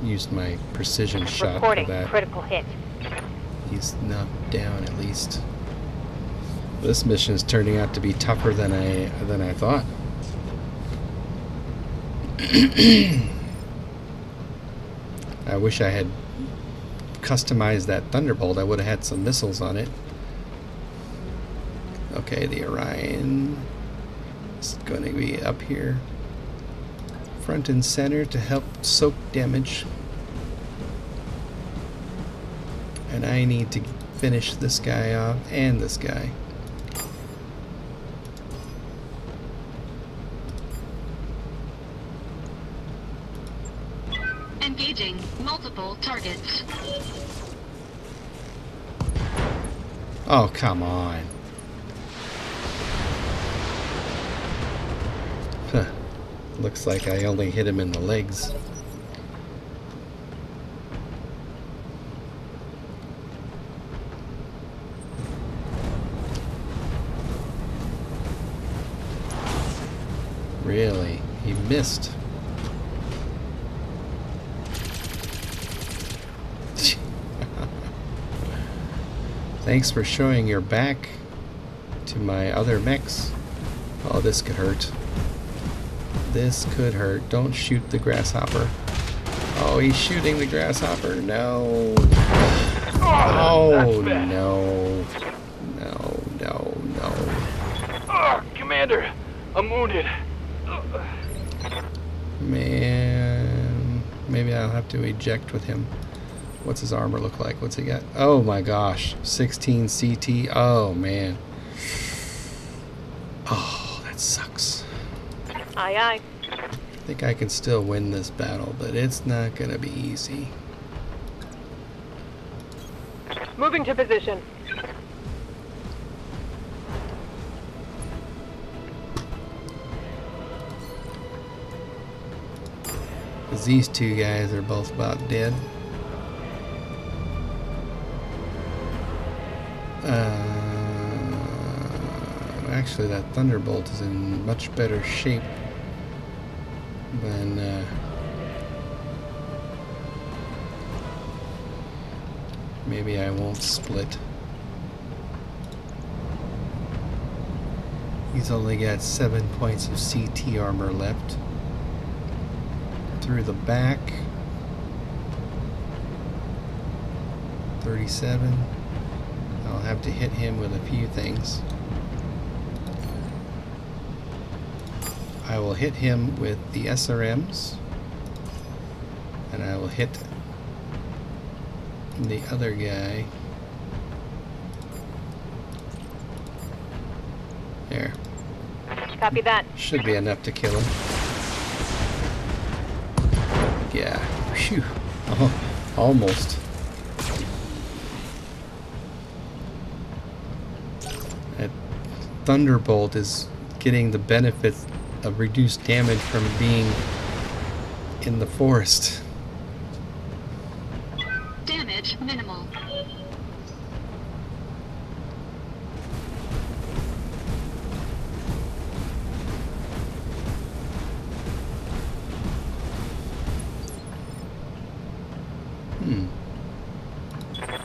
used my precision shot for Reporting that. critical hit. He's knocked down at least. This mission is turning out to be tougher than I thought. I wish I had customized that Thunderbolt. I would have had some missiles on it. Okay, the Orion is going to be up here, front and center to help soak damage. And I need to finish this guy off and this guy. Engaging multiple targets. Oh, come on. Huh. Looks like I only hit him in the legs. Really? He missed. Thanks for showing your back to my other mechs. Oh, this could hurt. This could hurt. Don't shoot the grasshopper. Oh, he's shooting the grasshopper. No. Oh, no. No, no, no. Commander, I'm wounded. Man. Maybe I'll have to eject with him. What's his armor look like? What's he got? Oh my gosh. 16 CT. Oh man. Oh, that sucks. Aye, aye. I think I can still win this battle, but it's not gonna be easy. Moving to position. 'Cause these two guys are both about dead. Actually, that Thunderbolt is in much better shape than maybe I won't split. He's only got 7 points of CT armor left. Through the back, 37. I'll have to hit him with a few things. I will hit him with the SRMs, and I will hit the other guy. There. Copy that. Should be enough to kill him. Yeah. Phew. Oh, almost. That Thunderbolt is getting the benefits of reduced damage from being in the forest. Damage minimal.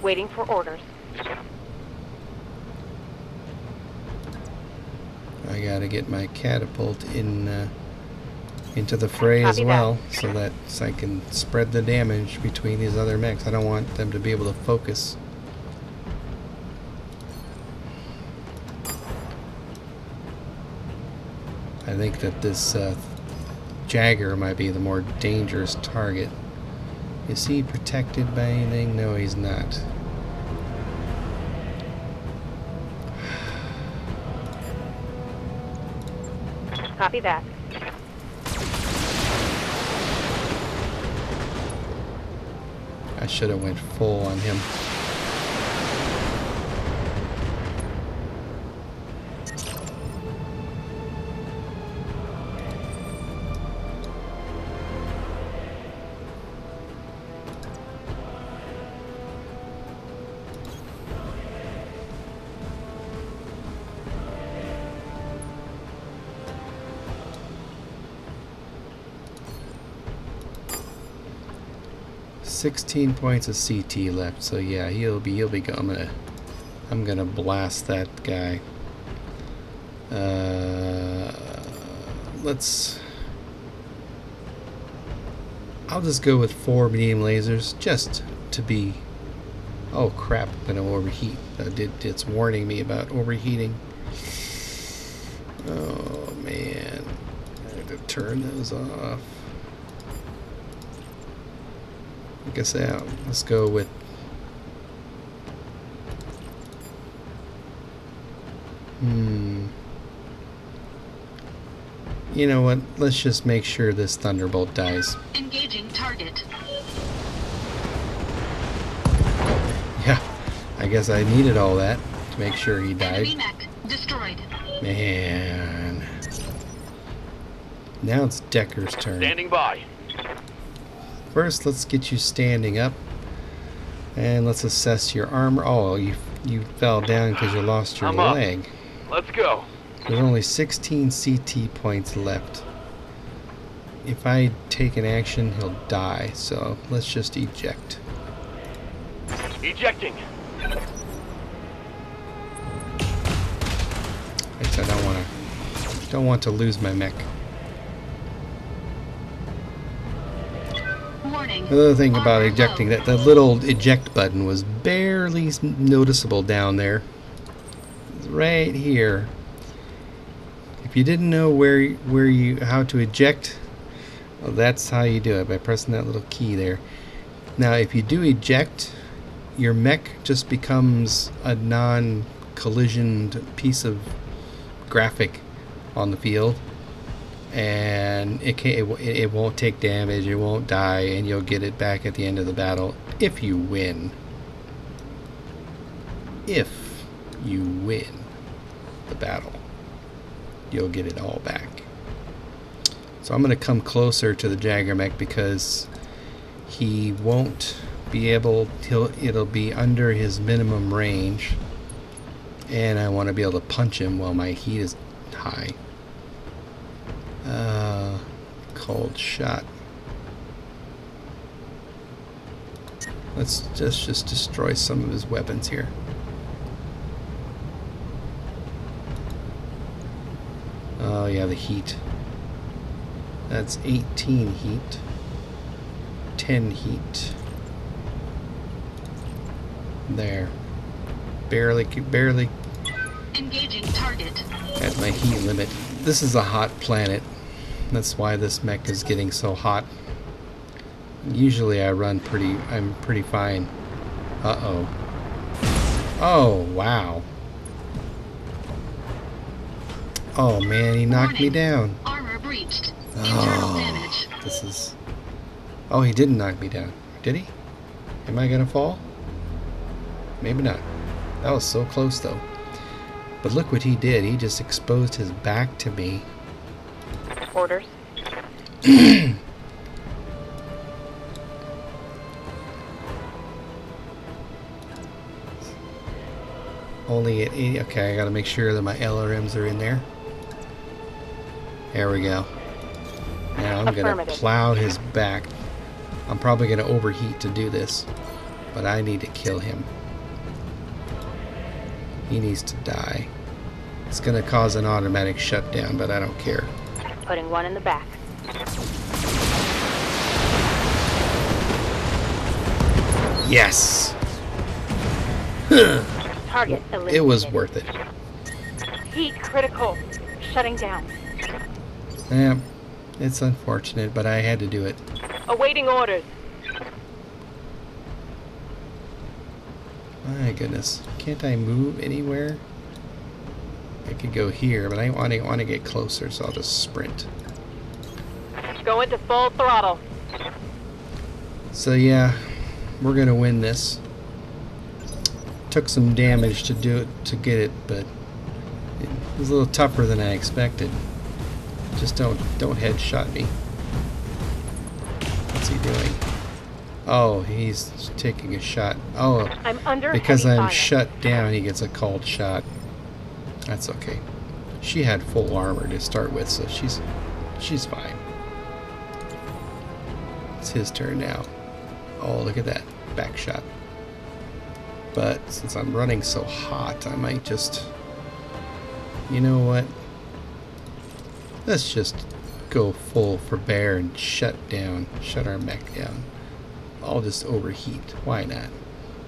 Waiting for orders. I gotta get my catapult in into the fray as Copy well, so that I can spread the damage between these other mechs. I don't want them to be able to focus. I think that this Jagger might be the more dangerous target. Is he protected by anything? No, he's not. Copy that. I should have went full on him. $16 points of CT left, so yeah, he'll be go. I'm gonna blast that guy. I'll just go with 4 medium lasers just to be. Oh crap! I'm gonna overheat. It's warning me about overheating. Oh man, I have to turn those off. I guess let's go with you know what? Let's just make sure this Thunderbolt dies. Engaging target. Yeah, I guess I needed all that to make sure he Enemy died. mech destroyed. Man. Now it's Decker's turn. Standing by. First, let's get you standing up, and let's assess your armor. Oh, you fell down because you lost your I'm up. leg. Let's go. There's only 16 CT points left. If I take an action, he'll die. So let's just eject. Ejecting. I said I don't want to lose my mech. Warning. Another thing about Armor ejecting, low. that the little eject button was barely noticeable down there. It's right here. If you didn't know how to eject, well, that's how you do it, by pressing that little key there. Now, if you do eject, your mech just becomes a non-collisioned piece of graphic on the field. and it won't take damage, it won't die, and you'll get it back at the end of the battle if you win. If you win the battle, you'll get it all back. So I'm going to come closer to the Jagger Mech because he won't be able, it'll be under his minimum range, and I want to be able to punch him while my heat is high. Cold shot. Let's just destroy some of his weapons here. Oh yeah, the heat. That's 18 heat. 10 heat. There. Barely Engaging target. at my heat limit. This is a hot planet. That's why this mech is getting so hot. Usually I'm pretty fine. Uh-oh. Oh, wow. Oh man, he knocked me down. Armor breached. Internal damage. This is... Oh, he didn't knock me down. Did he? Am I gonna fall? Maybe not. That was so close though. But look what he did. He just exposed his back to me. Orders. Only at 80. Okay, I gotta make sure that my LRMs are in there. There we go. Now I'm gonna plow his back. I'm probably gonna overheat to do this, but I need to kill him. He needs to die. It's gonna cause an automatic shutdown, but I don't care. Putting one in the back. Yes! Target eliminated. It was worth it. Heat critical. Shutting down. Yeah, it's unfortunate, but I had to do it. Awaiting orders. My goodness. Can't I move anywhere? I could go here, but I want to get closer, so I'll just sprint. Go into full throttle. So yeah, we're gonna win this. Took some damage to do it, to get it, but it was a little tougher than I expected. Just don't headshot me. What's he doing? Oh, he's taking a shot. Oh, I'm under because heavy I'm fire. shut down, he gets a cold shot. That's okay. She had full armor to start with, so she's fine. It's his turn now. Oh, look at that back shot. But since I'm running so hot, I might just... You know what? Let's just go full for bear and shut our mech down. I'll just overheat. Why not?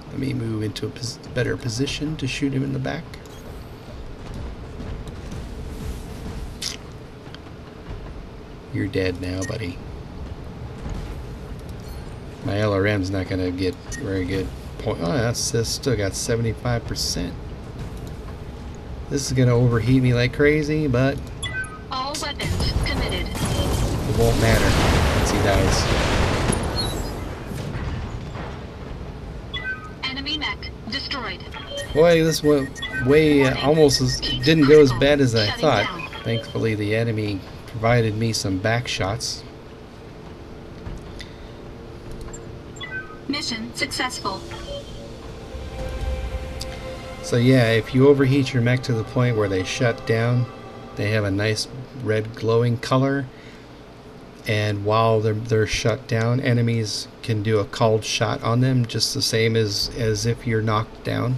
Let me move into a better position to shoot him in the back. You're dead now, buddy. My LRM's not gonna get very good point. Oh, that's still got 75%. This is gonna overheat me like crazy, but All weapons committed. it won't matter once he dies. Enemy mech destroyed. Boy, this went way didn't go as bad as I thought. Thankfully, the enemy provided me some back shots. Mission successful. So yeah, if you overheat your mech to the point where they shut down, they have a nice red glowing color, and while they're shut down, enemies can do a cold shot on them just the same as if you're knocked down.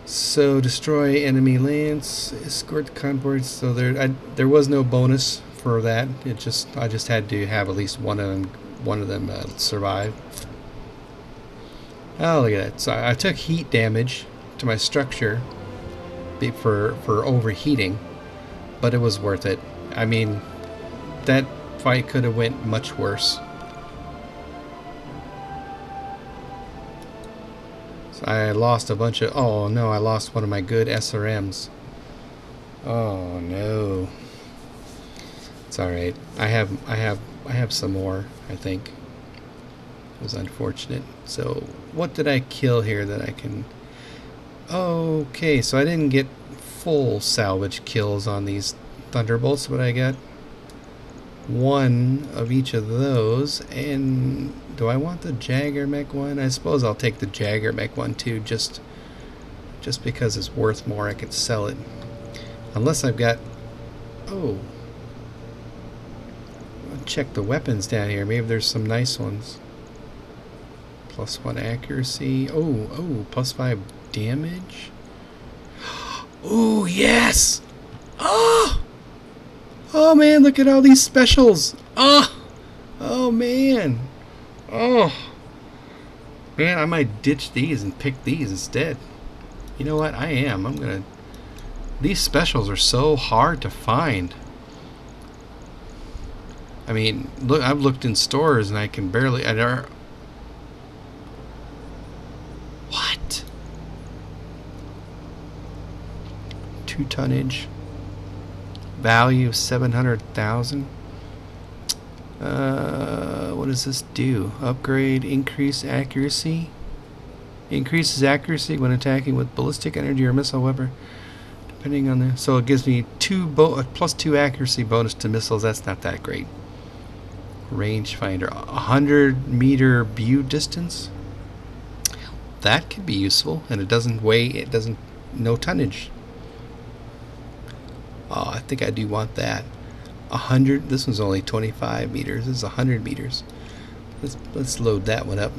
So destroy enemy lance, escort convoys. So there was no bonus for that. I just had to have at least one of them survive. Oh, look at that. So I took heat damage to my structure for overheating, but it was worth it. I mean, that fight could have went much worse. So I lost a bunch of... Oh no, I lost one of my good SRMs. Oh no. It's all right. I have some more, I think. It was unfortunate. So, what did I kill here that I can... Okay, so I didn't get full salvage kills on these Thunderbolts, but I got one of each of those. And do I want the Jagger Mech one? I suppose I'll take the Jagger Mech one too, just because it's worth more. I could sell it. Unless I've got... Oh. I'll check the weapons down here. Maybe there's some nice ones. +1 accuracy. Oh, +5 damage. Oh, yes! Oh! Oh, man, look at all these specials. Oh! Oh, man. Oh. Man, I might ditch these and pick these instead. You know what? I am. I'm gonna... These specials are so hard to find. I mean, look, I've looked in stores and I can barely... What? 2 tonnage. Value of 700,000. What does this do? Upgrade, increase accuracy. Increases accuracy when attacking with ballistic energy or missile weapon. Depending on the... So it gives me +2 accuracy bonus to missiles. That's not that great. Rangefinder. 100-meter view distance. That could be useful. And it doesn't weigh... It doesn't... No tonnage. Oh, I think I do want that. 100... This one's only 25 meters. This is 100 meters. Let's load that one up.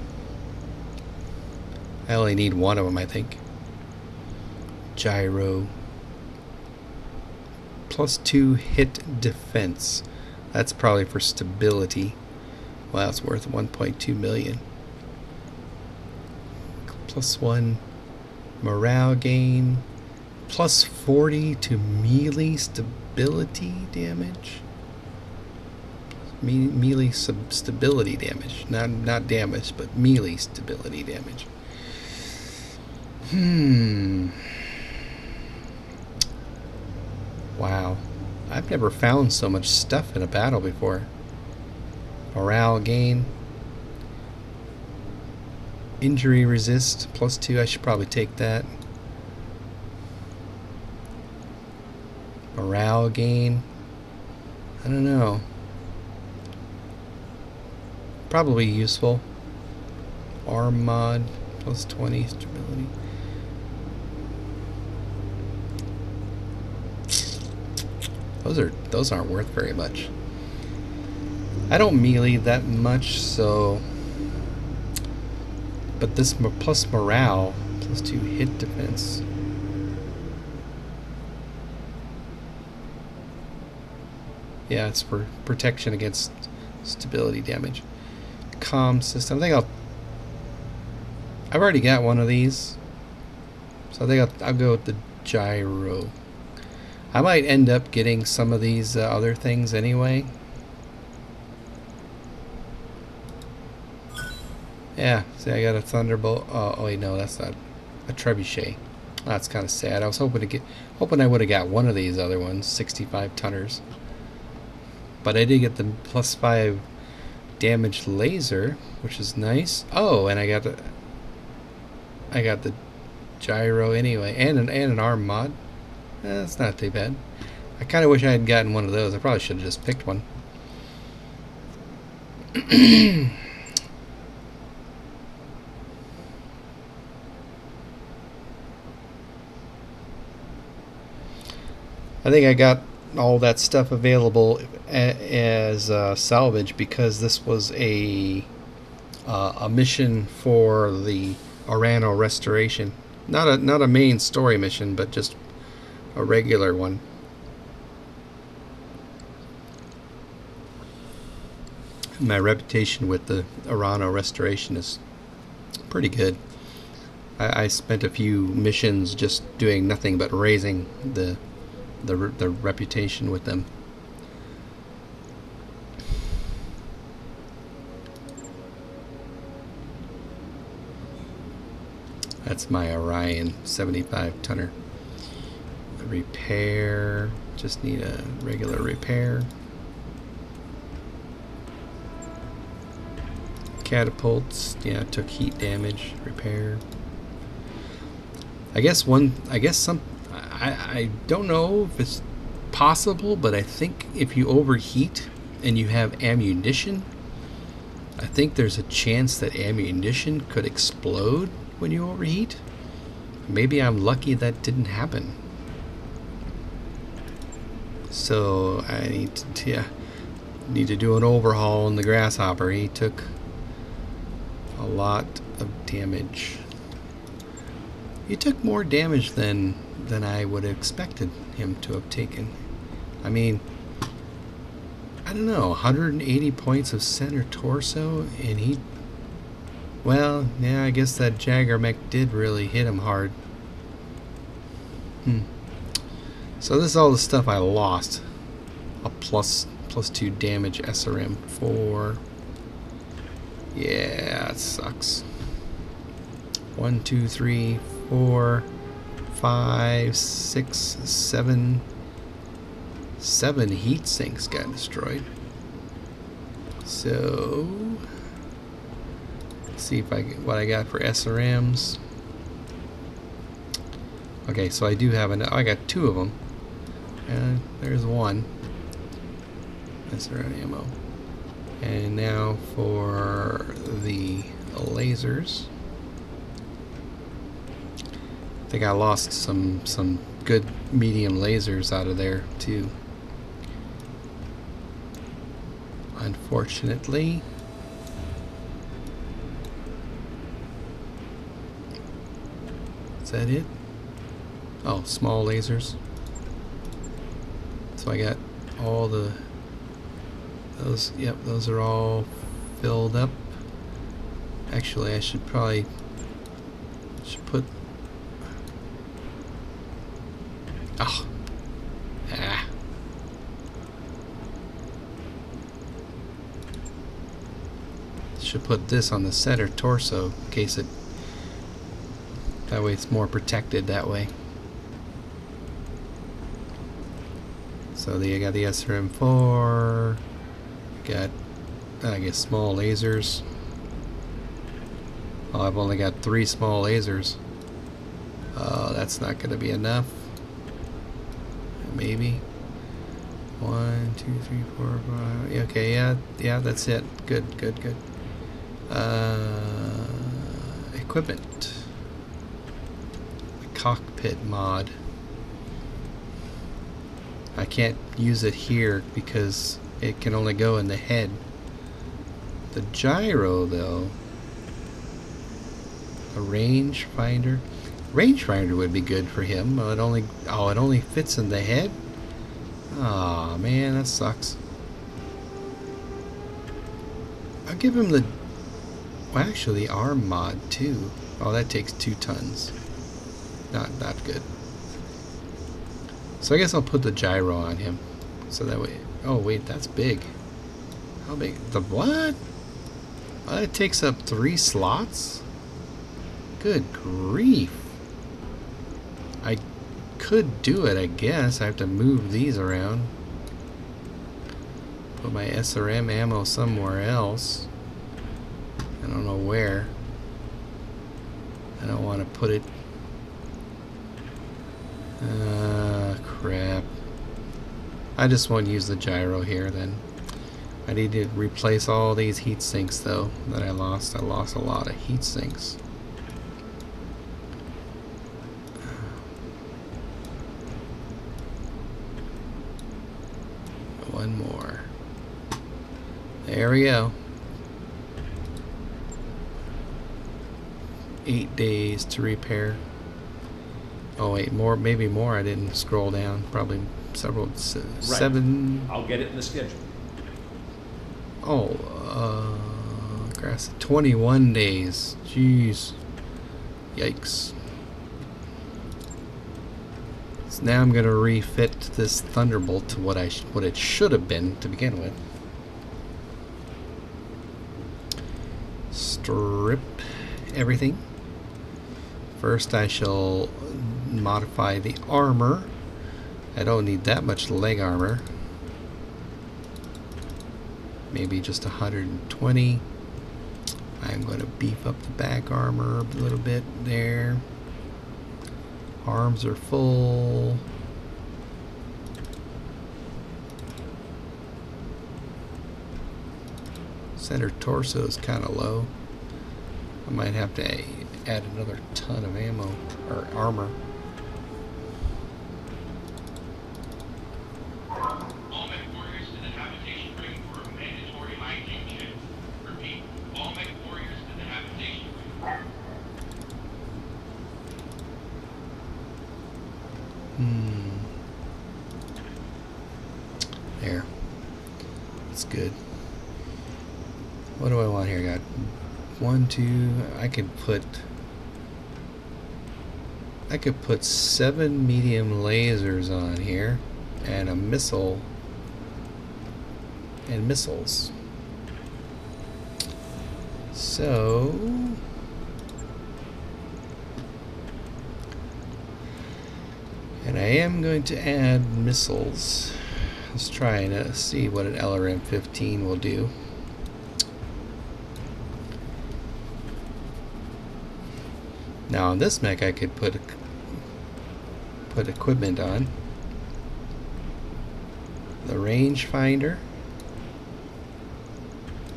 I only need one of them, I think. Gyro. +2 hit defense. That's probably for stability. Wow, it's worth 1.2 million. +1 morale gain. +40 to melee stability damage. Melee stability damage. Not damage, but melee stability damage. Wow. I've never found so much stuff in a battle before. Morale gain. Injury resist +2. I should probably take that. Morale gain. I don't know. Probably useful. Arm mod +20 stability. Those aren't worth very much. I don't melee that much, so... But this plus morale, +2 hit defense. Yeah, it's for protection against stability damage. Comm system. I think I've already got one of these, so I think I'll go with the gyro. I might end up getting some of these other things anyway. Yeah, see, I got a Thunderbolt. Oh wait, no, that's not a Trebuchet. That's kind of sad. I was hoping I would have got one of these other ones, 65 tonners. But I did get the +5 damage laser, which is nice. Oh, and I got the gyro anyway, and an arm mod. That's not too bad. I kind of wish I had gotten one of those. I probably should have just picked one. I think I got all that stuff available as salvage because this was a mission for the Orano restoration. Not a main story mission, but just a regular one. My reputation with the Orano restoration is pretty good. I spent a few missions just doing nothing but raising the reputation with them. That's my Orion 75 tonner. Repair. Just need a regular repair. Catapults. Yeah, took heat damage. Repair. I don't know if it's possible, but I think if you overheat and you have ammunition, I think there's a chance that ammunition could explode when you overheat. Maybe I'm lucky that didn't happen. So I need to do an overhaul on the Grasshopper. He took a lot of damage. He took more damage than I would have expected him to have taken. I mean, I don't know, 180 points of center torso, and he... Well, yeah, I guess that Jagger mech did really hit him hard. So this is all the stuff I lost. A plus 2 damage SRM 4. Yeah, it sucks. 1, 2, 3, 4, 5, 6, 7. 7 heat sinks got destroyed. So let's see if what I got for SRMs. Okay, so I do have I got 2 of them. And there's 1. SRM ammo. And now for the lasers. I think I lost some good medium lasers out of there too. Unfortunately. Is that it? Oh, small lasers. So I got all those, yep, those are all filled up. Actually, I should put should put this on the center torso in case that way it's more protected that way. So I got the SRM4, got I guess small lasers. Oh, I've only got 3 small lasers. That's not going to be enough. Maybe 1, 2, 3, 4, 5. Okay, yeah, that's it. Good. Equipment. The Cockpit Mod. I can't use it here because it can only go in the head. The gyro, though. A rangefinder. Rangefinder would be good for him. It only fits in the head. Aw, man, that sucks. I'll give him the... Well, actually, the arm mod, too. Oh, that takes 2 tons. Not good. So I guess I'll put the gyro on him. So that way... Oh, wait, that's big. How big? The what? Well, it takes up 3 slots? Good grief. I could do it, I guess. I have to move these around. Put my SRM ammo somewhere else. I don't know where. I don't want to put it... crap. I just won't use the gyro here then. I need to replace all these heat sinks though that I lost. I lost a lot of heat sinks. One more. There we go. 8 days to repair. Oh wait, maybe more. I didn't scroll down. Probably several. Right. 7. I'll get it in the schedule. Oh, grass. 21 days. Jeez. Yikes. So now I'm gonna refit this Thunderbolt to what it should have been to begin with. Strip everything. First, I shall modify the armor. I don't need that much leg armor. Maybe just 120. I'm going to beef up the back armor a little bit there. Arms are full. Center torso is kind of low. I might have to add another ton of ammo or armor. All Mech warriors to the habitation ring for a mandatory hygiene check. Repeat, all Mech warriors to the habitation ring. There. That's good. What do I want here? I got 1, 2. I could put 7 medium lasers on here and a missile and missiles. So and I am going to add missiles. Let's try and see what an LRM-15 will do. Now on this mech I could put equipment on. The rangefinder,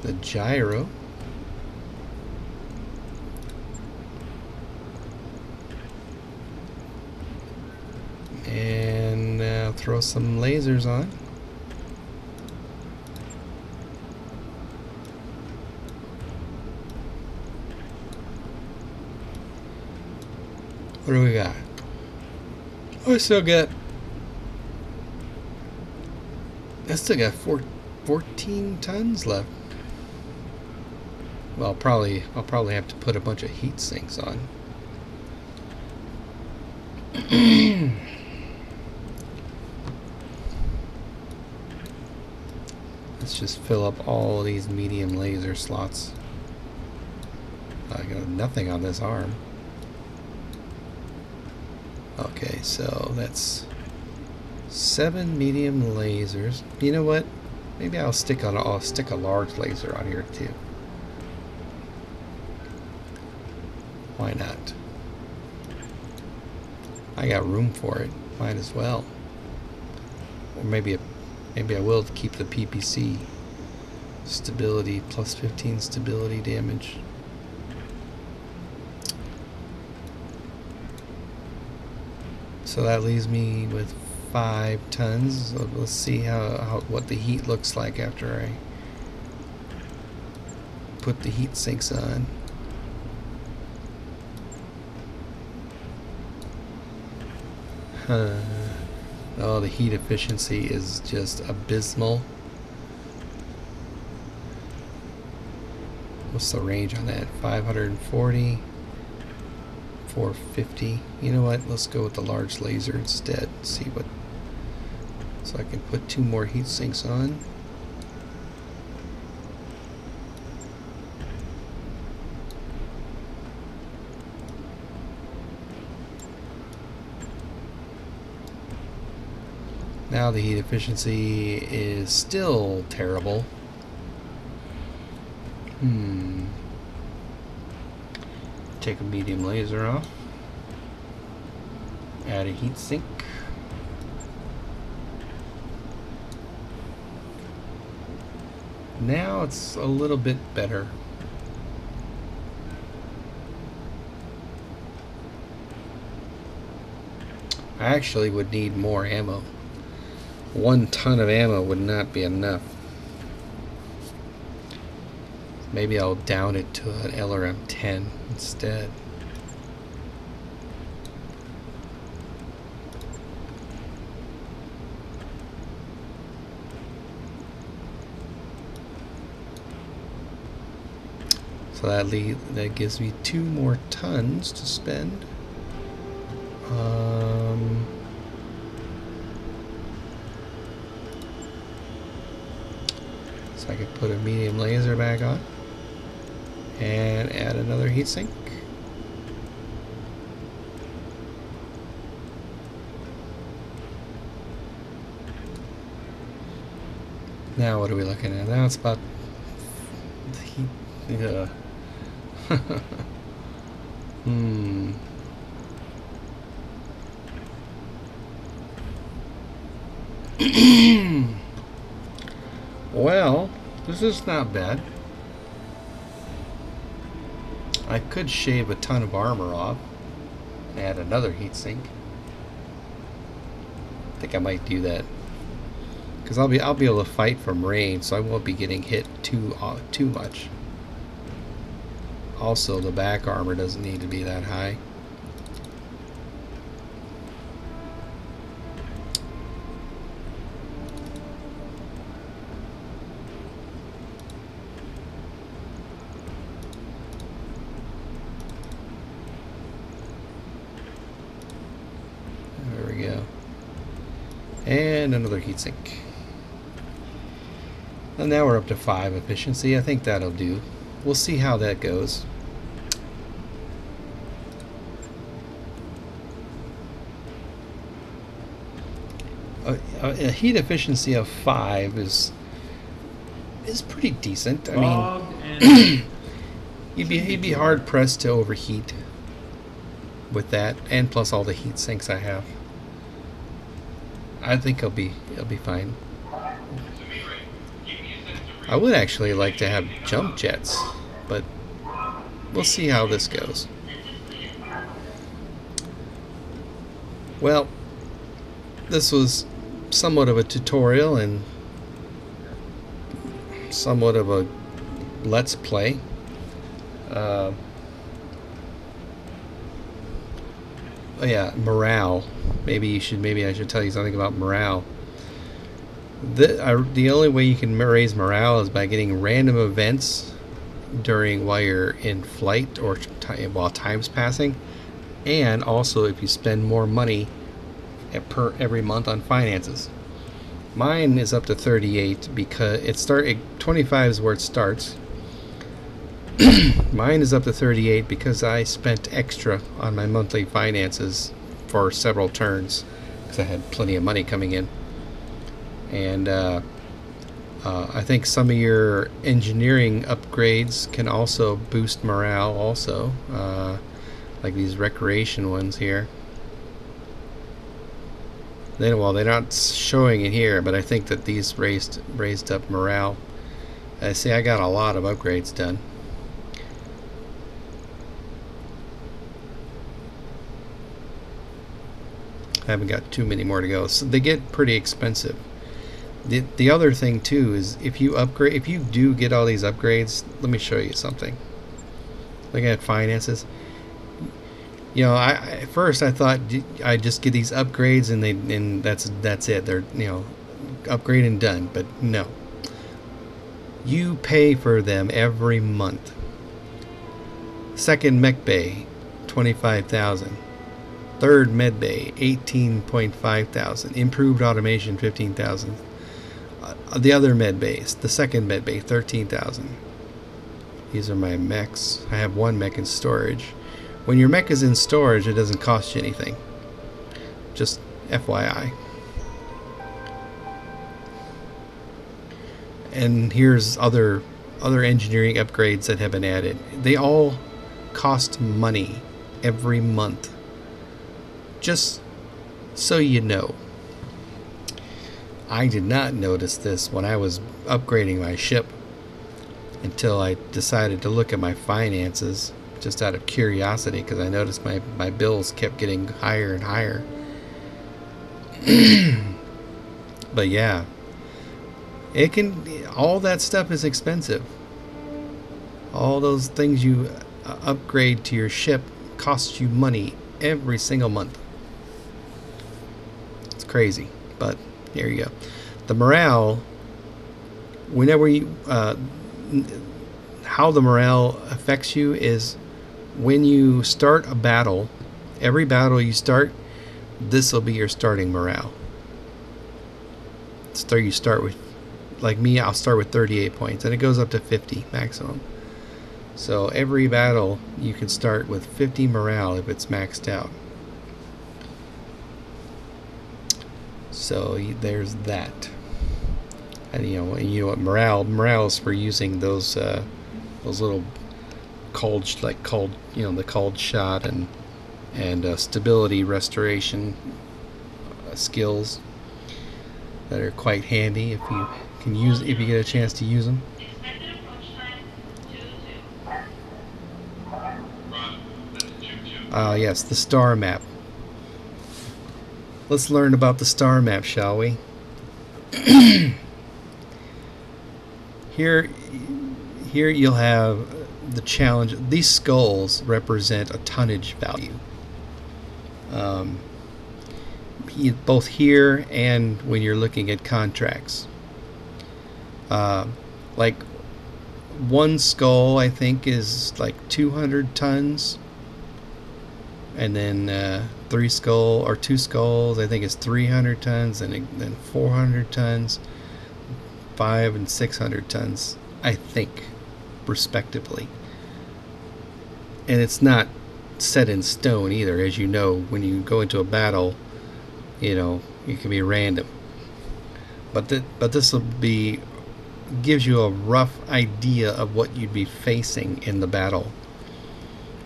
the gyro, and throw some lasers on. What do we got? Oh, I still got 14 tons left. Well, I'll probably have to put a bunch of heat sinks on. Let's just fill up all these medium laser slots. I got nothing on this arm. Okay, so that's 7 medium lasers. You know what? Maybe I'll stick a large laser on here too. Why not? I got room for it. Might as well. Or maybe I will keep the PPC stability plus 15 stability damage. So that leaves me with 5 tons. So let's see what the heat looks like after I put the heat sinks on. Oh, the heat efficiency is just abysmal. What's the range on that? 540, 450. You know what? Let's go with the large laser instead. See what. So I can put 2 more heat sinks on. Now the heat efficiency is still terrible. Take a medium laser off. Add a heat sink. Now it's a little bit better. I actually would need more ammo. 1 ton of ammo would not be enough. Maybe I'll down it to an LRM-10 instead. So that gives me 2 more tons to spend. So I could put a medium laser back on and add another heatsink. Now what are we looking at? Now it's about the heat. Yeah. Well, this is not bad. I could shave a ton of armor off and add another heatsink. I think I might do that because I'll be able to fight from range, so I won't be getting hit too much. Also, the back armor doesn't need to be that high. There we go. And another heatsink. And now we're up to 5 efficiency. I think that'll do. We'll see how that goes. A heat efficiency of 5 is pretty decent. I mean, you'd be hard pressed to overheat with that, and plus all the heat sinks I have. I think it'll be fine. I would actually like to have jump jets, but we'll see how this goes. Well, this was somewhat of a tutorial and somewhat of a let's play. Oh yeah, morale. Maybe I should tell you something about morale. The only way you can raise morale is by getting random events while you're in flight or while time's passing, and also if you spend more money every month on finances. Mine is up to 38 because 25 is where it starts. Mine is up to 38 because I spent extra on my monthly finances for several turns because I had plenty of money coming in. And I think some of your engineering upgrades can also boost morale also, like these recreation ones here. Well, they're not showing it here, but I think that these raised up morale. See, I got a lot of upgrades done. I haven't got too many more to go, so they get pretty expensive. The other thing too is if you do get all these upgrades, let me show you something. Look at finances. You know, at first I thought I just get these upgrades and that's it. They're, you know, upgrade and done. But no, you pay for them every month. Second mech bay, 25,000. Third med bay, 18.5 thousand. Improved automation, 15,000. The other med bays, the second med bay, 13,000. These are my mechs. I have one mech in storage. When your mech is in storage, it doesn't cost you anything. Just FYI. And here's other engineering upgrades that have been added. They all cost money every month. Just so you know. I did not notice this when I was upgrading my ship until I decided to look at my finances just out of curiosity, because I noticed my bills kept getting higher and higher. But yeah, all that stuff is expensive. All those things you upgrade to your ship cost you money every single month. It's crazy, but there you go. The morale, whenever you how the morale affects you is when you start a battle. Every battle you start, this will be your starting morale. So you start with, like me, I'll start with 38 points and it goes up to 50 maximum. So every battle you can start with 50 morale if it's maxed out. So there's that. And you know what morale is for using those little the cold shot and stability restoration skills that are quite handy if you get a chance to use them. Expected approach time 2-2. Yes, the star map. Let's learn about the star map, shall we? Here you'll have the challenge. These skulls represent a tonnage value. Both here and when you're looking at contracts. Like one skull, I think, is like 200 tons. And then two skulls, I think, is 300 tons, and then 400 tons, 500 and 600 tons, I think, respectively. And it's not set in stone either, as you know. When you go into a battle, it can be random. But this will gives you a rough idea of what you'd be facing in the battle.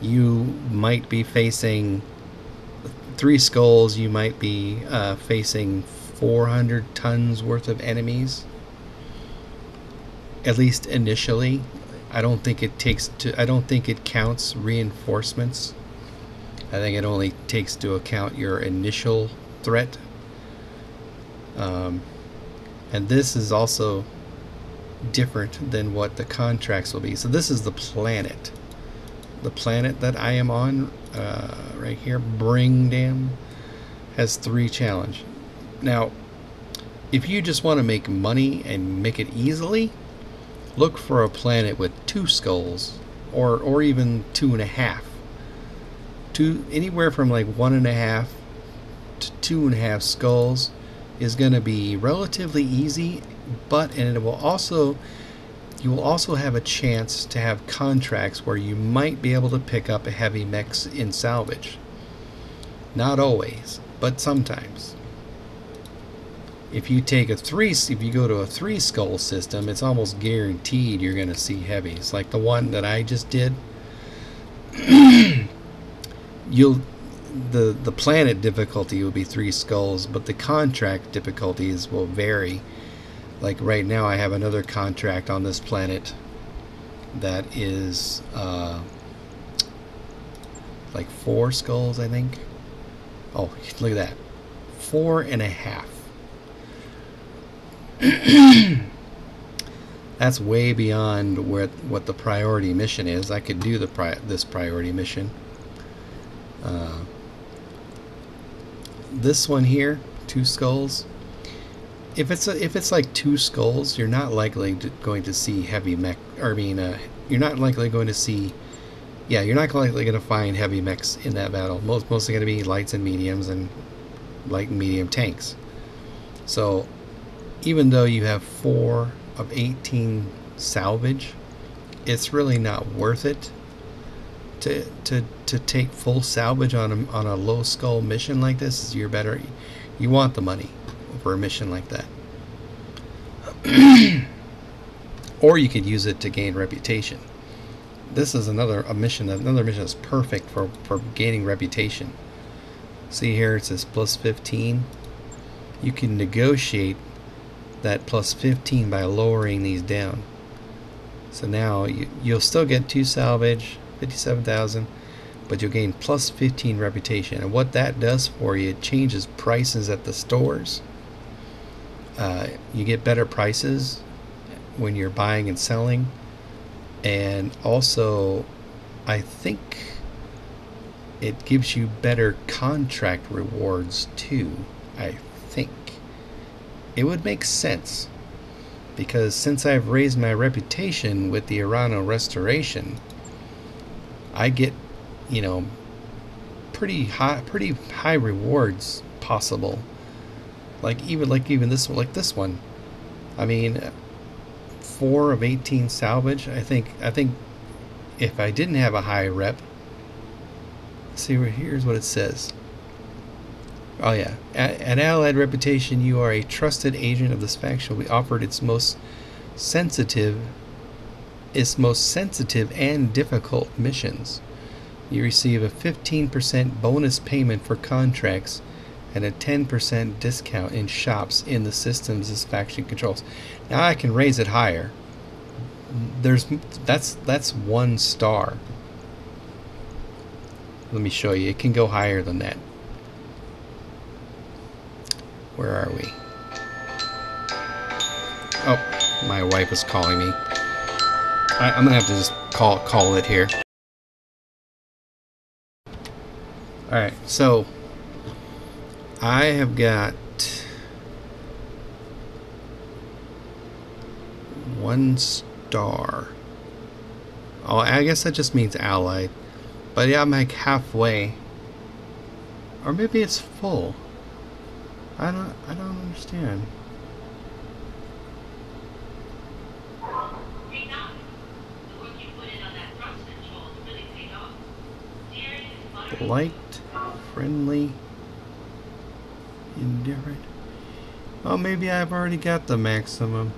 You might be facing 3 skulls. You might be facing 400 tons worth of enemies. At least initially. I don't think it counts reinforcements. I think it only takes into account your initial threat. And this is also different than what the contracts will be. So this is the planet. The planet that I am on right here, Bringdam, has 3 challenge. Now, if you just want to make money and make it easily, look for a planet with 2 skulls, or even 2.5. Anywhere from like 1.5 to 2.5 skulls is going to be relatively easy, and you will also have a chance to have contracts where you might be able to pick up a heavy mechs in salvage. Not always, but sometimes. If you go to a 3 skull system, it's almost guaranteed you're going to see heavies. Like the one that I just did. The planet difficulty will be 3 skulls, but the contract difficulties will vary. Like right now, I have another contract on this planet that is like 4 skulls, I think. Oh, look at that, 4.5. That's way beyond what the priority mission is. I could do this priority mission. This one here, 2 skulls. If it's like 2 skulls, you're not likely going to see heavy mech. You're not likely going to see. Yeah, you're not likely going to find heavy mechs in that battle. Mostly going to be lights and mediums and light and medium tanks. So even though you have 4 of 18 salvage, it's really not worth it to take full salvage on a low skull mission like this. You want the money for a mission like that. Or you could use it to gain reputation. This is another mission that's perfect for gaining reputation. See here, it says plus 15. You can negotiate that plus 15 by lowering these down. So now you'll still get 2 salvage, 57,000, but you'll gain plus 15 reputation. And what that does for you, it changes prices at the stores. You get better prices when you're buying and selling, and also I think it gives you better contract rewards too. I think it would make sense, because since I've raised my reputation with the Arano restoration, I get, pretty high rewards possible. Like even this one. I mean, 4 of 18 salvage. I think if I didn't have a high rep, see, here's what it says. Oh yeah, an allied reputation. You are a trusted agent of this faction. Will be offered its most sensitive and difficult missions. You receive a 15% bonus payment for contracts and a 10% discount in shops in the systems this faction controls. Now I can raise it higher. That's 1 star. Let me show you. It can go higher than that. Where are we? Oh, my wife is calling me. I'm gonna have to just call it here. Alright, so I have got 1 star. Oh, I guess that just means allied. But yeah, I'm like halfway. Or maybe it's full. I don't understand. Hey, Doc. The work you put in on that thrust control really paid off. The area is buttery. Liked, friendly, indifferent. Oh, maybe I've already got the maximum.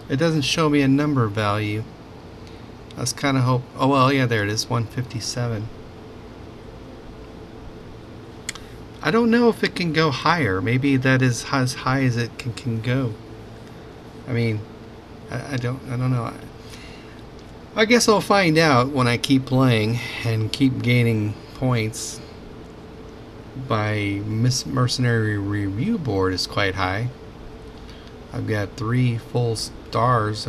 It doesn't show me a number value. I was kind of hope. Oh well, yeah, there it is, 157. I don't know if it can go higher. Maybe that is as high as it can go. I mean, I don't know. I guess I'll find out when I keep playing and keep gaining points. My mercenary review board is quite high. I've got 3 full stars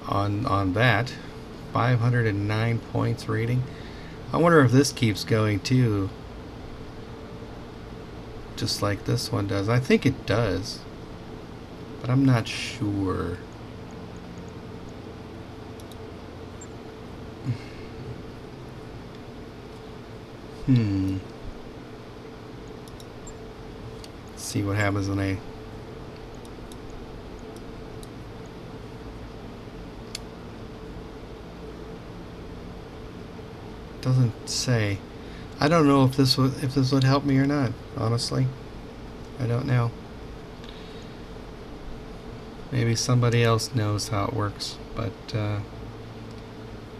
on that. 509 points rating. I wonder if this keeps going too. Just like this one does. I think it does. But I'm not sure. Let's see what happens when I... Doesn't say. I don't know if this would help me or not, honestly. I don't know. Maybe somebody else knows how it works, but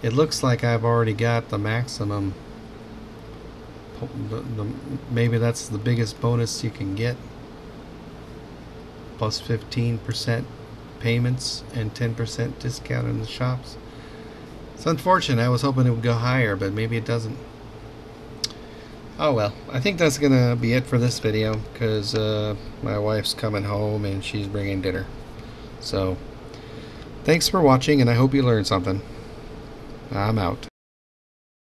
it looks like I've already got the maximum. Maybe that's the biggest bonus you can get. Plus 15% payments and 10% discount in the shops. It's unfortunate. I was hoping it would go higher, but maybe it doesn't. Oh well, I think that's gonna be it for this video, because my wife's coming home and she's bringing dinner. So, thanks for watching, and I hope you learned something. I'm out.